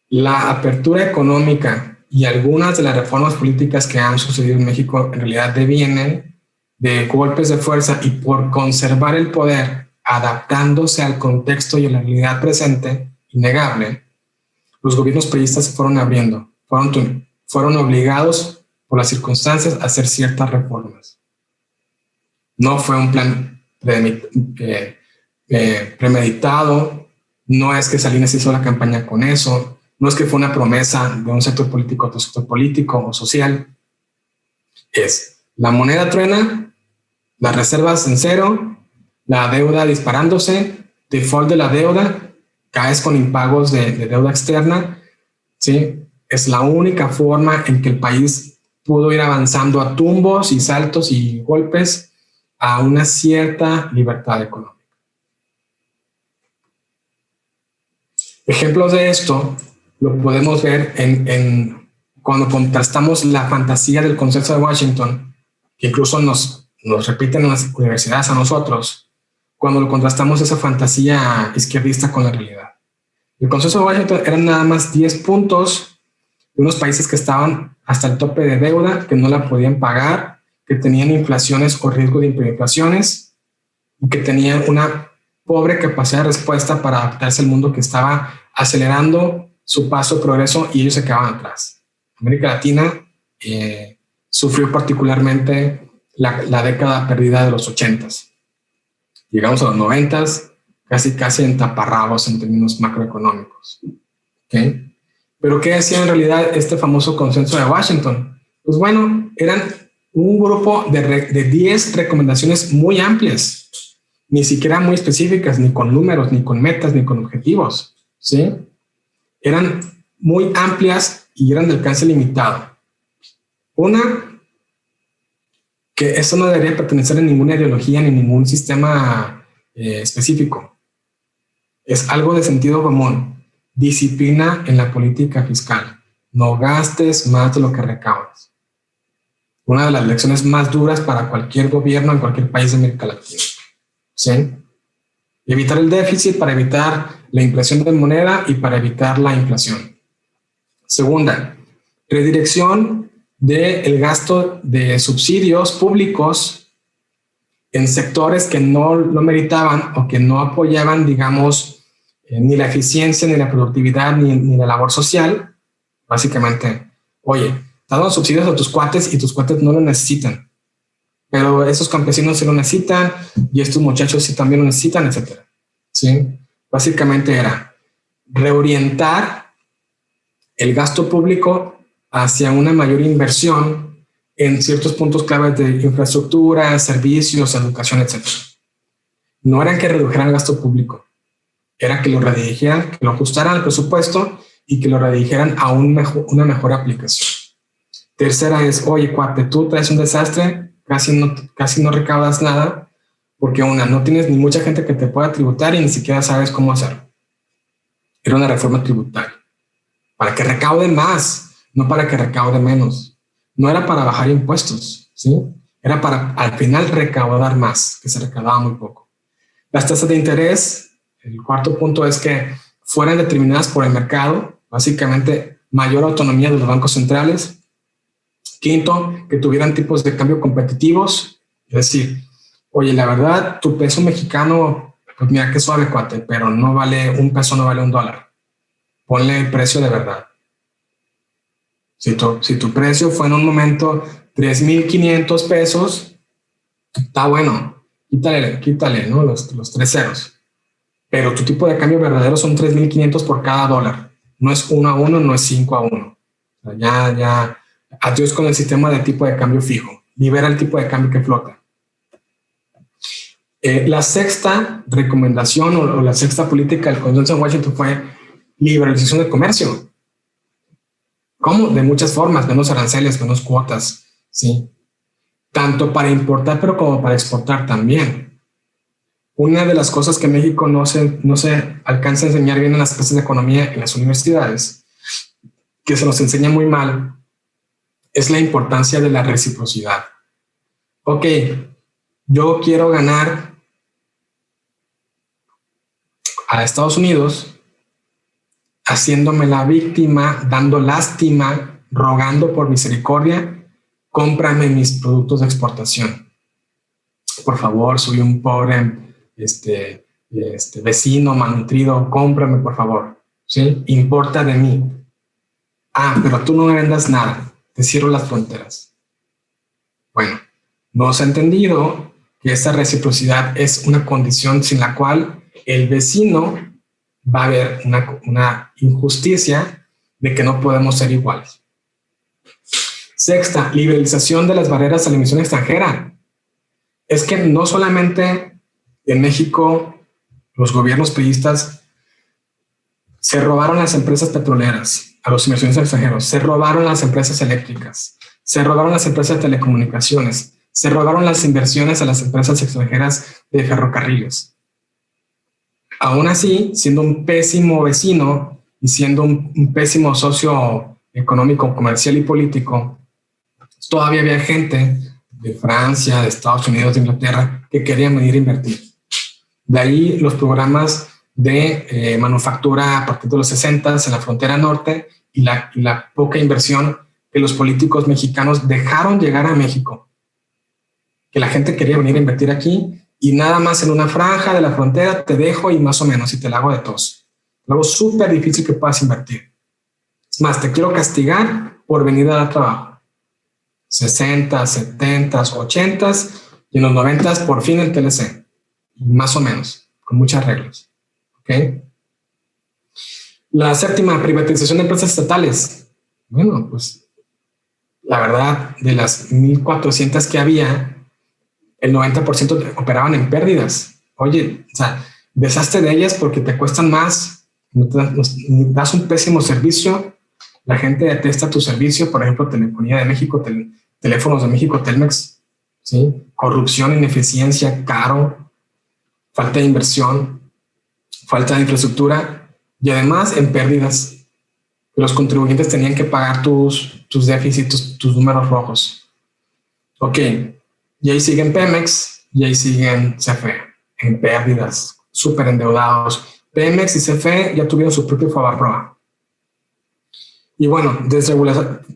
la apertura económica y algunas de las reformas políticas que han sucedido en México en realidad devienen de golpes de fuerza y por conservar el poder, adaptándose al contexto y a la realidad presente, innegable, los gobiernos priistas se fueron abriendo, fueron obligados por las circunstancias a hacer ciertas reformas. No fue un plan premeditado, no es que Salinas hizo la campaña con eso, no es que fue una promesa de un sector político a otro sector político o social. Es la moneda truena, las reservas en cero, la deuda disparándose, default de la deuda, caes con impagos de deuda externa, ¿sí? Es la única forma en que el país pudo ir avanzando a tumbos y saltos y golpes a una cierta libertad económica. Ejemplos de esto lo podemos ver cuando contrastamos la fantasía del Consenso de Washington, que incluso nos repiten en las universidades a nosotros, cuando lo contrastamos esa fantasía izquierdista con la realidad. El Consenso de Washington eran nada más 10 puntos de unos países que estaban hasta el tope de deuda, que no la podían pagar, que tenían inflaciones o riesgo de hiperinflaciones y que tenían una pobre capacidad de respuesta para adaptarse al mundo que estaba acelerando su paso de progreso y ellos se quedaban atrás. América Latina sufrió particularmente la década perdida de los 80s. Llegamos a los 90s casi en taparrabos en términos macroeconómicos. ¿Okay? Pero ¿qué decía en realidad este famoso Consenso de Washington? Pues bueno, eran un grupo de 10 recomendaciones muy amplias, ni siquiera muy específicas, ni con números, ni con metas, ni con objetivos, ¿sí? Eran muy amplias y eran de alcance limitado. Una, que eso no debería pertenecer a ninguna ideología ni ningún sistema específico. Es algo de sentido común. Disciplina en la política fiscal. No gastes más de lo que recaudas. Una de las lecciones más duras para cualquier gobierno en cualquier país de América Latina. ¿Sí? Evitar el déficit para evitar la impresión de moneda y para evitar la inflación. Segunda, redirección del gasto de subsidios públicos en sectores que no lo meritaban o que no apoyaban, digamos, ni la eficiencia, ni la productividad, ni la labor social. Básicamente, oye, estás dando subsidios a tus cuates y tus cuates no lo necesitan, pero esos campesinos sí lo necesitan y estos muchachos sí también lo necesitan, etc. ¿Sí? Básicamente era reorientar el gasto público hacia una mayor inversión en ciertos puntos claves de infraestructura, servicios, educación, etc. No eran que redujeran el gasto público, era que lo redirigieran, que lo ajustaran al presupuesto y que lo redirigieran a una mejor aplicación. Tercera es, oye, cuate, tú traes un desastre, casi no recaudas nada, porque no tienes ni mucha gente que te pueda tributar y ni siquiera sabes cómo hacerlo. Era una reforma tributaria, para que recaude más, no para que recaude menos. No era para bajar impuestos, ¿sí? Era para al final recaudar más, que se recaudaba muy poco. Las tasas de interés, el cuarto punto es que fueran determinadas por el mercado, básicamente mayor autonomía de los bancos centrales. Quinto, que tuvieran tipos de cambio competitivos, es decir, oye, la verdad, tu peso mexicano, pues mira qué suave, cuate, pero no vale un peso, no vale $1. Ponle el precio de verdad. Si tu precio fue en un momento 3,500 pesos, está bueno, quítale, ¿no? Los 3 ceros. Pero tu tipo de cambio verdadero son 3,500 por cada dólar. No es 1 a 1, no es 5 a 1. O sea, ya, adiós con el sistema de tipo de cambio fijo. Libera el tipo de cambio que flota. La sexta recomendación o la sexta política del Consenso de Washington fue liberalización del comercio. ¿Cómo? De muchas formas, menos aranceles, menos cuotas, ¿sí? Tanto para importar, pero como para exportar también. Una de las cosas que México no se alcanza a enseñar bien en las clases de economía en las universidades, que se nos enseña muy mal, es la importancia de la reciprocidad. Ok, yo quiero ganar a Estados Unidos haciéndome la víctima, dando lástima, rogando por misericordia, cómprame mis productos de exportación. por favor, soy un pobre vecino malnutrido, cómprame, por favor, ¿sí? Importa de mí. Ah, pero tú no me vendas nada, te cierro las fronteras. Bueno, no se ha entendido que esta reciprocidad es una condición sin la cual el vecino va a haber una injusticia de que no podemos ser iguales. Sexta, liberalización de las barreras a la inversión extranjera. Es que no solamente en México los gobiernos priistas se robaron las empresas petroleras a los inversionistas extranjeros, se robaron las empresas eléctricas, se robaron las empresas de telecomunicaciones, se robaron las inversiones a las empresas extranjeras de ferrocarriles. Aún así, siendo un pésimo vecino y siendo un pésimo socio económico, comercial y político, todavía había gente de Francia, de Estados Unidos, de Inglaterra, que querían venir a invertir. De ahí los programas de manufactura a partir de los 60 en la frontera norte y la poca inversión que los políticos mexicanos dejaron llegar a México. Que la gente quería venir a invertir aquí y nada más en una franja de la frontera te dejo y más o menos y te la hago de tos. Luego súper difícil que puedas invertir. Es más, te quiero castigar por venir a dar trabajo. 60, 70, 80 y en los 90 por fin el TLC. Más o menos, con muchas reglas. ¿Okay? La séptima, privatización de empresas estatales. Bueno, pues la verdad, de las 1,400 que había, el 90% operaban en pérdidas. Oye, o sea, deshazte de ellas porque te cuestan más, das un pésimo servicio, la gente detesta tu servicio, por ejemplo, Telefonía de México, Teléfonos de México, Telmex, ¿sí? Corrupción, ineficiencia, caro, falta de inversión, falta de infraestructura y además en pérdidas. Los contribuyentes tenían que pagar tus déficits, tus números rojos. Ok, y ahí siguen Pemex y ahí siguen CFE en pérdidas, súper endeudados. Pemex y CFE ya tuvieron su propio Fobaproa. Y bueno,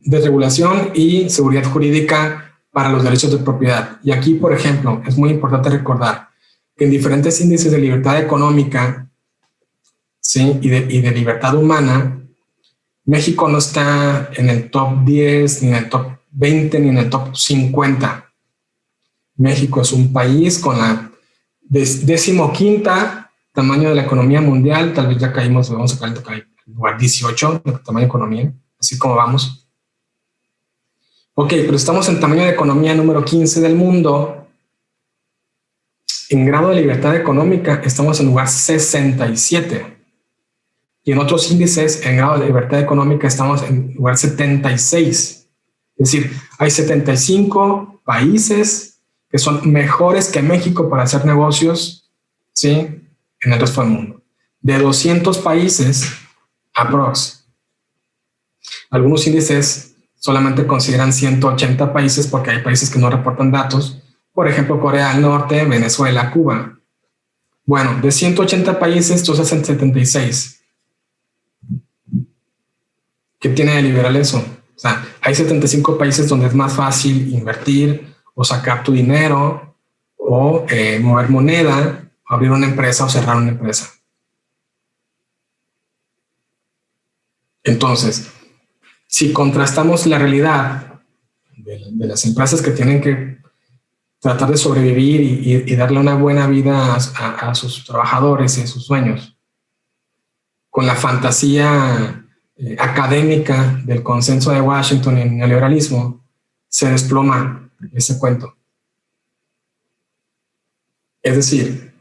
desregulación y seguridad jurídica para los derechos de propiedad. Y aquí, por ejemplo, es muy importante recordar que en diferentes índices de libertad económica, ¿sí? y de libertad humana, México no está en el top 10, ni en el top 20, ni en el top 50. México es un país con la 15ª tamaño de la economía mundial. Tal vez ya caímos, vamos a caer en el lugar 18 de tamaño de economía, así como vamos. Ok, pero estamos en tamaño de economía número 15 del mundo. En grado de libertad económica estamos en lugar 67. Y en otros índices, en grado de libertad económica, estamos en lugar 76. Es decir, hay 75 países que son mejores que México para hacer negocios, ¿sí? En el resto del mundo. De 200 países, aprox. Algunos índices solamente consideran 180 países porque hay países que no reportan datos. Por ejemplo, Corea del Norte, Venezuela, Cuba. Bueno, de 180 países, estos hacen 76. ¿Qué tiene de liberal eso? O sea, hay 75 países donde es más fácil invertir o sacar tu dinero o mover moneda, abrir una empresa o cerrar una empresa. Entonces, si contrastamos la realidad de las empresas que tienen que tratar de sobrevivir y darle una buena vida a sus trabajadores y a sus dueños, con la fantasía académica del consenso de Washington y el neoliberalismo, se desploma ese cuento. Es decir,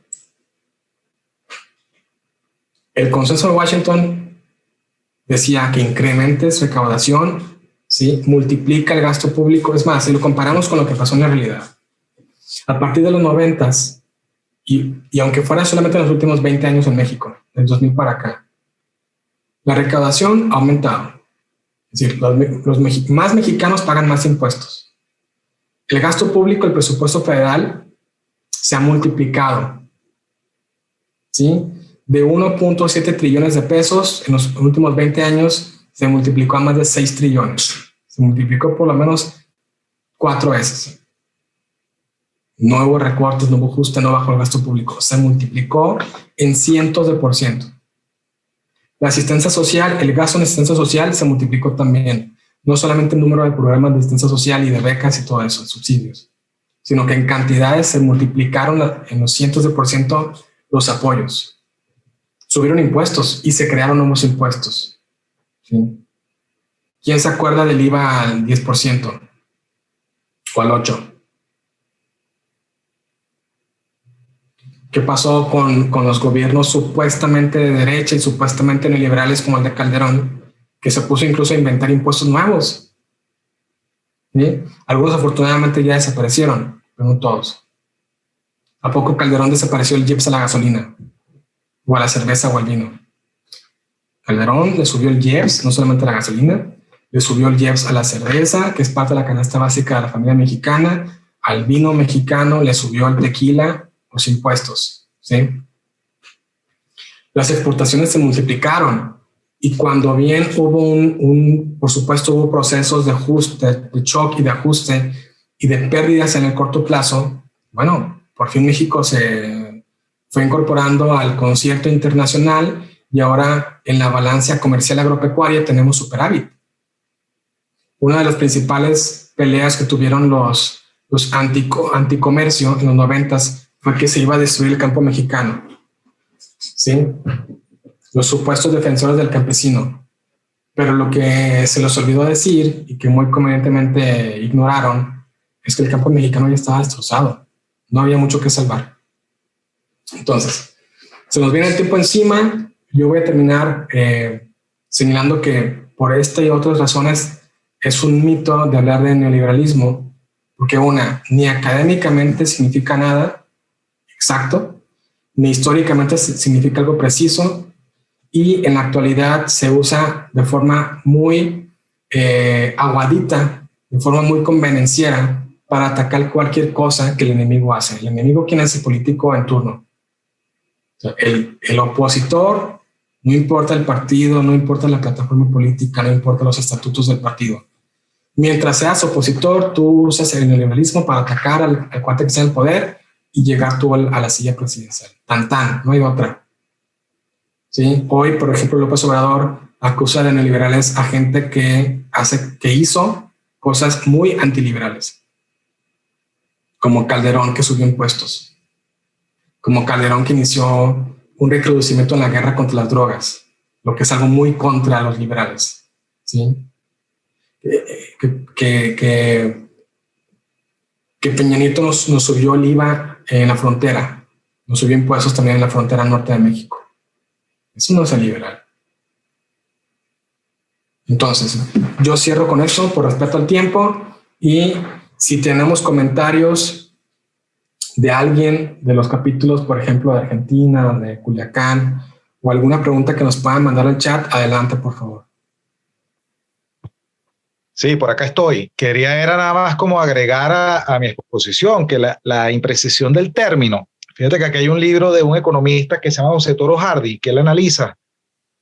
el consenso de Washington decía que incrementes recaudación, ¿sí? Multiplica el gasto público. Es más, si lo comparamos con lo que pasó en la realidad, a partir de los 90s, y aunque fuera solamente en los últimos 20 años en México, del 2000 para acá, la recaudación ha aumentado. Es decir, los más mexicanos pagan más impuestos. El gasto público, el presupuesto federal, se ha multiplicado, ¿sí? De 1.7 trillones de pesos en los últimos 20 años se multiplicó a más de 6 trillones. Se multiplicó por lo menos 4 veces. No hubo recortes, no hubo ajuste, no bajó el gasto público. Se multiplicó en cientos de por ciento. La asistencia social, el gasto en asistencia social se multiplicó también. No solamente el número de programas de asistencia social y de becas y todo eso, subsidios, sino que en cantidades se multiplicaron en los cientos de por ciento los apoyos. Subieron impuestos y se crearon nuevos impuestos. ¿Sí? ¿Quién se acuerda del IVA al 10% o al 8%? ¿Qué pasó con los gobiernos supuestamente de derecha y supuestamente neoliberales como el de Calderón, que se puso incluso a inventar impuestos nuevos? ¿Sí? Algunos afortunadamente ya desaparecieron, pero no todos. ¿A poco Calderón desapareció el IEPS a la gasolina? ¿O a la cerveza o al vino? Calderón le subió el IEPS, no solamente a la gasolina, le subió el IEPS a la cerveza, que es parte de la canasta básica de la familia mexicana, al vino mexicano, le subió al tequila, los impuestos, ¿sí? Las exportaciones se multiplicaron y cuando bien hubo por supuesto, hubo procesos de ajuste, de shock y de ajuste y de pérdidas en el corto plazo, bueno, por fin México se fue incorporando al concierto internacional y ahora en la balanza comercial agropecuaria tenemos superávit. Una de las principales peleas que tuvieron los anticomercio en los 90s fue que se iba a destruir el campo mexicano. ¿Sí? Los supuestos defensores del campesino. Pero lo que se les olvidó decir y que muy convenientemente ignoraron es que el campo mexicano ya estaba destrozado. No había mucho que salvar. Entonces, se nos viene el tiempo encima. Yo voy a terminar señalando que por esta y otras razones es un mito de hablar de neoliberalismo, porque ni académicamente significa nada exacto, ni históricamente significa algo preciso, y en la actualidad se usa de forma muy aguadita, de forma muy convenenciera para atacar cualquier cosa que el enemigo hace. El enemigo, ¿quién es? El político en turno. O sea, el opositor, no importa el partido, no importa la plataforma política, no importa los estatutos del partido. Mientras seas opositor, tú usas el neoliberalismo para atacar al cuate que está en el poder y llegar tú a la silla presidencial. Tan, no hay otra. ¿Sí? Hoy, por ejemplo, López Obrador acusa de neoliberales a gente que hizo cosas muy antiliberales. Como Calderón, que subió impuestos. Como Calderón, que inició un recrudecimiento en la guerra contra las drogas, lo que es algo muy contra los liberales. ¿Sí? Que Peña Nieto nos subió el IVA en la frontera, nos subió impuestos también en la frontera norte de México. Eso no es el liberal. Entonces, yo cierro con eso por respeto al tiempo, y si tenemos comentarios de alguien de los capítulos, por ejemplo, de Argentina, de Culiacán, o alguna pregunta que nos puedan mandar al chat, adelante, por favor. Sí, por acá estoy. Era nada más como agregar a mi exposición que la imprecisión del término. Fíjate que aquí hay un libro de un economista que se llama José Toro Hardy, que él analiza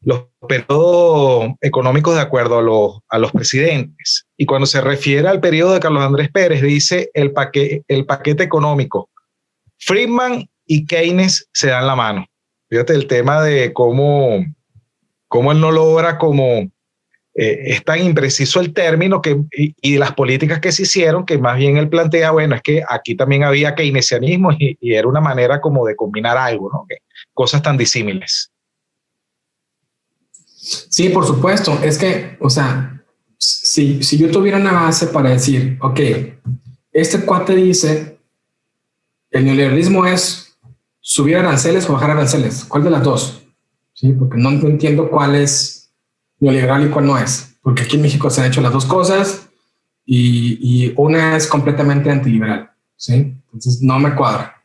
los periodos económicos de acuerdo a los presidentes. Y cuando se refiere al periodo de Carlos Andrés Pérez, dice el paquete económico. Friedman y Keynes se dan la mano. Fíjate el tema de cómo él no logra es tan impreciso el término y las políticas que se hicieron, que más bien él plantea, bueno, es que aquí también había keynesianismo y era una manera como de combinar algo, ¿no? Cosas tan disímiles. Sí, por supuesto. Es que, o sea, si yo tuviera una base para decir, ok, este cuate dice, el neoliberalismo es subir aranceles o bajar aranceles. ¿Cuál de las dos? Sí, porque no entiendo cuál es neoliberal y cuál no es, porque aquí en México se han hecho las dos cosas y una es completamente antiliberal, ¿sí? Entonces no me cuadra.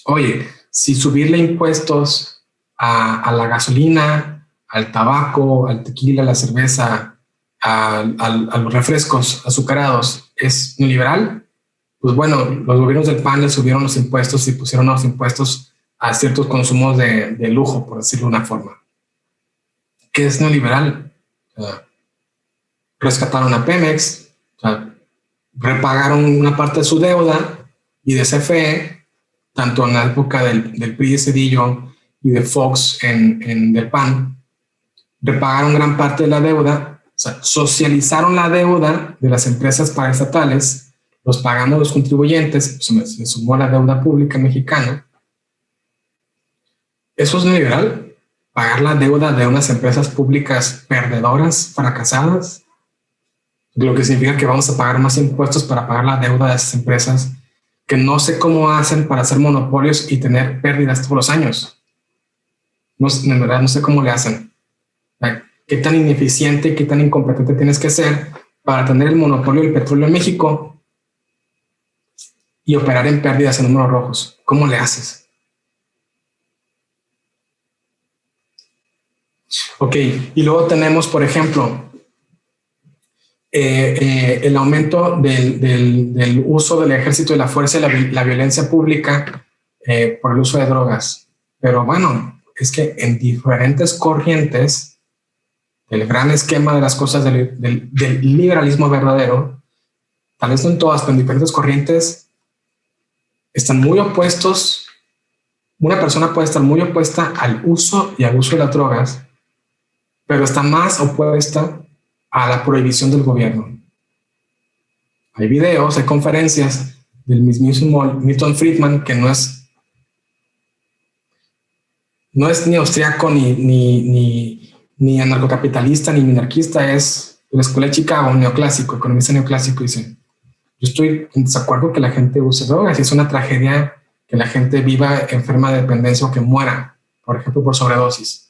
Oye, si subirle impuestos a la gasolina, al tabaco, al tequila, a la cerveza, a los refrescos azucarados es neoliberal, pues bueno, los gobiernos del PAN le subieron los impuestos y pusieron los impuestos a ciertos consumos de lujo, por decirlo de una forma. ¿Qué es neoliberal? Rescataron a Pemex, repagaron una parte de su deuda y de CFE, tanto en la época del PRI de Zedillo y de Fox del PAN, repagaron gran parte de la deuda, o sea, socializaron la deuda de las empresas paraestatales, los pagamos los contribuyentes, se sumó la deuda pública mexicana. ¿Eso es neoliberal? ¿Pagar la deuda de unas empresas públicas perdedoras, fracasadas? Lo que significa que vamos a pagar más impuestos para pagar la deuda de esas empresas que no sé cómo hacen para hacer monopolios y tener pérdidas todos los años. No, en verdad no sé cómo le hacen. ¿Qué tan ineficiente y qué tan incompetente tienes que ser para tener el monopolio del petróleo en México y operar en pérdidas en números rojos? ¿Cómo le haces? Ok, y luego tenemos, por ejemplo, el aumento del uso del ejército y la fuerza y la violencia pública por el uso de drogas. Pero bueno, es que en diferentes corrientes del gran esquema de las cosas del liberalismo verdadero, tal vez no en todas, pero en diferentes corrientes, están muy opuestos. Una persona puede estar muy opuesta al uso y abuso de las drogas, pero está más opuesta a la prohibición del gobierno. Hay videos, hay conferencias del mismísimo Milton Friedman, que no es ni austriaco, ni anarcocapitalista, ni minarquista, es de la escuela de Chicago, neoclásico, economista neoclásico. Dice: yo estoy en desacuerdo que la gente use drogas, y es una tragedia que la gente viva enferma de dependencia o que muera, por ejemplo, por sobredosis.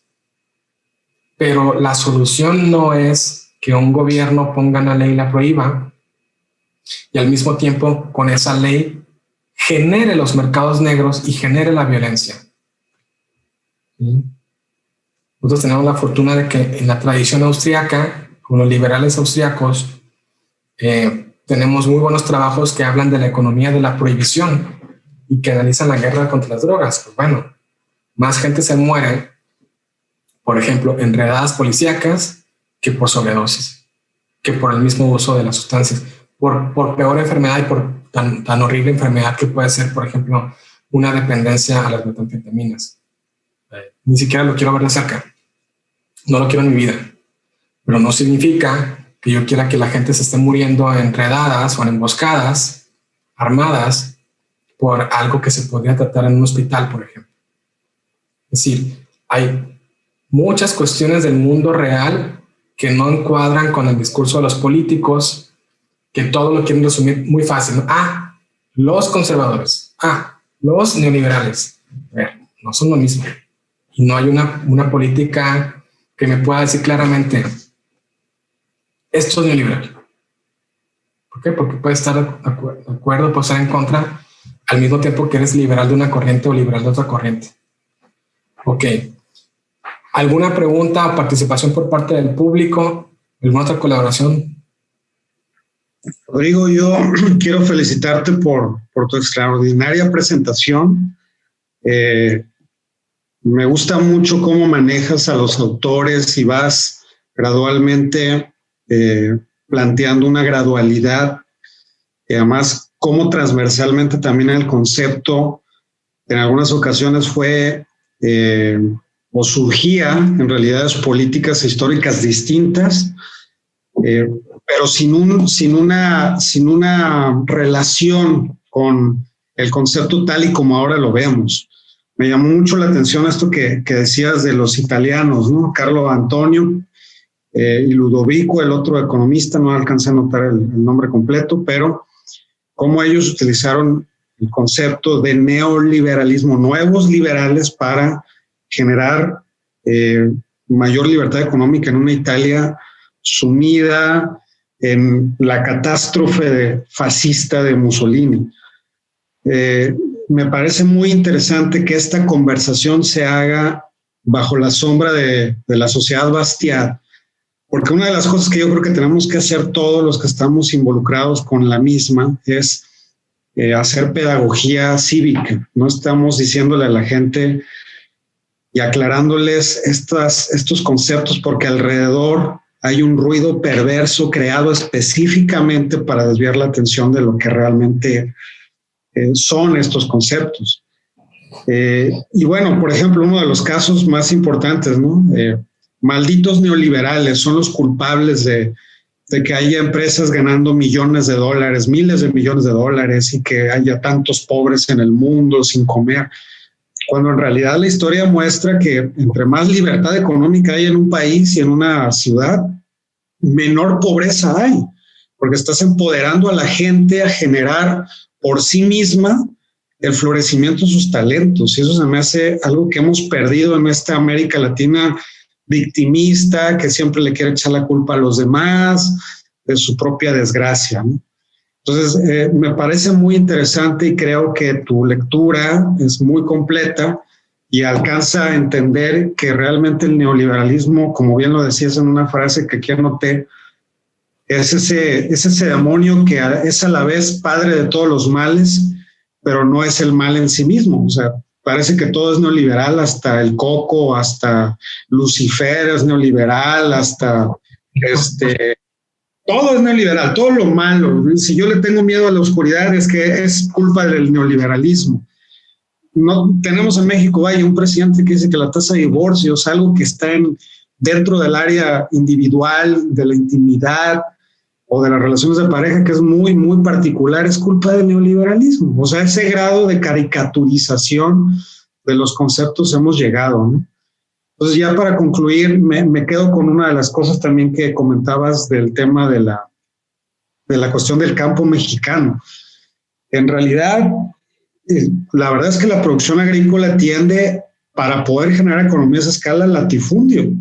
Pero la solución no es que un gobierno ponga una ley y la prohíba, y al mismo tiempo con esa ley genere los mercados negros y genere la violencia. ¿Sí? Nosotros tenemos la fortuna de que en la tradición austriaca, con los liberales austriacos, tenemos muy buenos trabajos que hablan de la economía de la prohibición y que analizan la guerra contra las drogas. Pues bueno, más gente se muere, por ejemplo, en redadas policíacas, que por sobredosis, que por el mismo uso de las sustancias, por peor enfermedad y por tan horrible enfermedad que puede ser, por ejemplo, una dependencia a las metanfetaminas. Ni siquiera lo quiero ver de cerca, no lo quiero en mi vida, pero no significa que yo quiera que la gente se esté muriendo en redadas o en emboscadas armadas por algo que se podría tratar en un hospital, por ejemplo. Es decir, hay muchas cuestiones del mundo real que no encuadran con el discurso de los políticos, que todo lo quieren resumir muy fácil, ¿no? Los conservadores, los neoliberales. A ver, no son lo mismo. Y no hay una política que me pueda decir claramente: esto es neoliberal. ¿Por qué? Porque puedes estar de acuerdo, puedes estar en contra, al mismo tiempo que eres liberal de una corriente o liberal de otra corriente. Ok. ¿Alguna pregunta o participación por parte del público? ¿Alguna otra colaboración? Rodrigo, yo quiero felicitarte por tu extraordinaria presentación. Me gusta mucho cómo manejas a los autores y vas gradualmente planteando una gradualidad, y además cómo transversalmente también el concepto en algunas ocasiones fue o surgía en realidades políticas e históricas distintas, pero sin una relación con el concepto tal y como ahora lo vemos. Me llamó mucho la atención esto que decías de los italianos, ¿no? Carlo Antonio y Ludovico, el otro economista, no alcancé a notar el nombre completo, pero cómo ellos utilizaron el concepto de neoliberalismo, nuevos liberales, para generar mayor libertad económica en una Italia sumida en la catástrofe fascista de Mussolini. Me parece muy interesante que esta conversación se haga bajo la sombra de la sociedad Bastiat, porque una de las cosas que yo creo que tenemos que hacer todos los que estamos involucrados con la misma es hacer pedagogía cívica. No estamos diciéndole a la gente y aclarándoles estos conceptos porque alrededor hay un ruido perverso creado específicamente para desviar la atención de lo que realmente son estos conceptos. Y bueno, por ejemplo, uno de los casos más importantes, ¿no? Malditos neoliberales son los culpables de que haya empresas ganando millones de dólares, miles de millones de dólares y que haya tantos pobres en el mundo sin comer. Cuando en realidad la historia muestra que entre más libertad económica hay en un país y en una ciudad, menor pobreza hay, porque estás empoderando a la gente a generar por sí misma el florecimiento de sus talentos. Y eso se me hace algo que hemos perdido en esta América Latina victimista, que siempre le quiere echar la culpa a los demás de su propia desgracia, ¿no? Entonces, me parece muy interesante y creo que tu lectura es muy completa y alcanza a entender que realmente el neoliberalismo, como bien lo decías en una frase que aquí anoté, es ese demonio que es a la vez padre de todos los males, pero no es el mal en sí mismo. O sea, parece que todo es neoliberal, hasta el coco, hasta Lucifer es neoliberal, hasta todo es neoliberal, todo lo malo. Si yo le tengo miedo a la oscuridad es que es culpa del neoliberalismo. No tenemos en México un presidente que dice que la tasa de divorcio es algo que está dentro del área individual, de la intimidad o de las relaciones de pareja, que es muy, muy particular, es culpa del neoliberalismo. O sea, ese grado de caricaturización de los conceptos hemos llegado, ¿no? Entonces, ya para concluir, me quedo con una de las cosas también que comentabas del tema de la cuestión del campo mexicano. En realidad, la verdad es que la producción agrícola tiende, para poder generar economías a escala, al latifundio.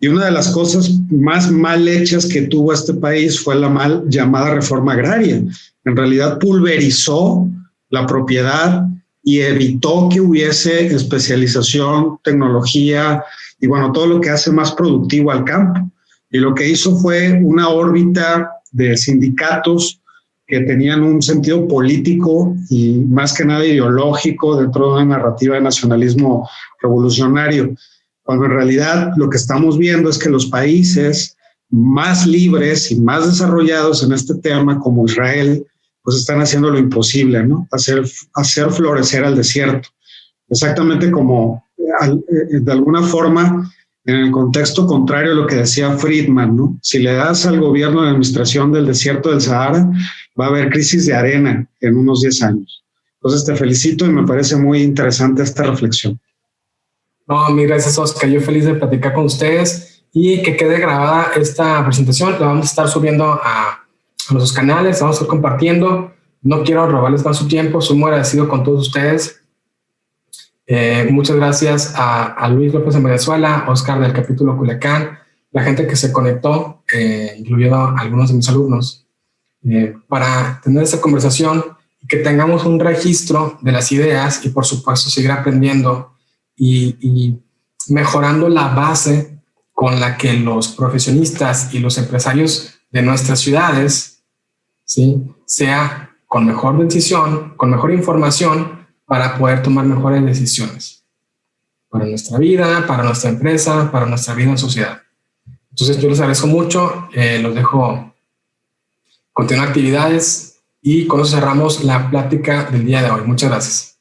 Y una de las cosas más mal hechas que tuvo este país fue la mal llamada reforma agraria. En realidad pulverizó la propiedad y evitó que hubiese especialización, tecnología y bueno, todo lo que hace más productivo al campo. Y lo que hizo fue una órbita de sindicatos que tenían un sentido político y más que nada ideológico dentro de una narrativa de nacionalismo revolucionario, cuando en realidad lo que estamos viendo es que los países más libres y más desarrollados en este tema, como Israel, pues están haciendo lo imposible, ¿no? Hacer florecer al desierto. Exactamente como, de alguna forma, en el contexto contrario a lo que decía Friedman, ¿no? Si le das al gobierno de administración del desierto del Sahara, va a haber crisis de arena en unos 10 años. Entonces te felicito y me parece muy interesante esta reflexión. No, mil gracias, Oscar. Yo feliz de platicar con ustedes y que quede grabada esta presentación. La vamos a estar subiendo a nuestros canales, vamos a estar compartiendo. No quiero robarles más su tiempo, soy muy agradecido con todos ustedes. Muchas gracias a Luis López en Venezuela, Oscar del capítulo Culiacán, la gente que se conectó, incluyendo a algunos de mis alumnos, para tener esta conversación y que tengamos un registro de las ideas y por supuesto seguir aprendiendo y mejorando la base con la que los profesionistas y los empresarios de nuestras ciudades, ¿sí?, sea con mejor decisión, con mejor información para poder tomar mejores decisiones para nuestra vida, para nuestra empresa, para nuestra vida en sociedad. Entonces yo les agradezco mucho, los dejo continuar actividades y con eso cerramos la plática del día de hoy. Muchas gracias.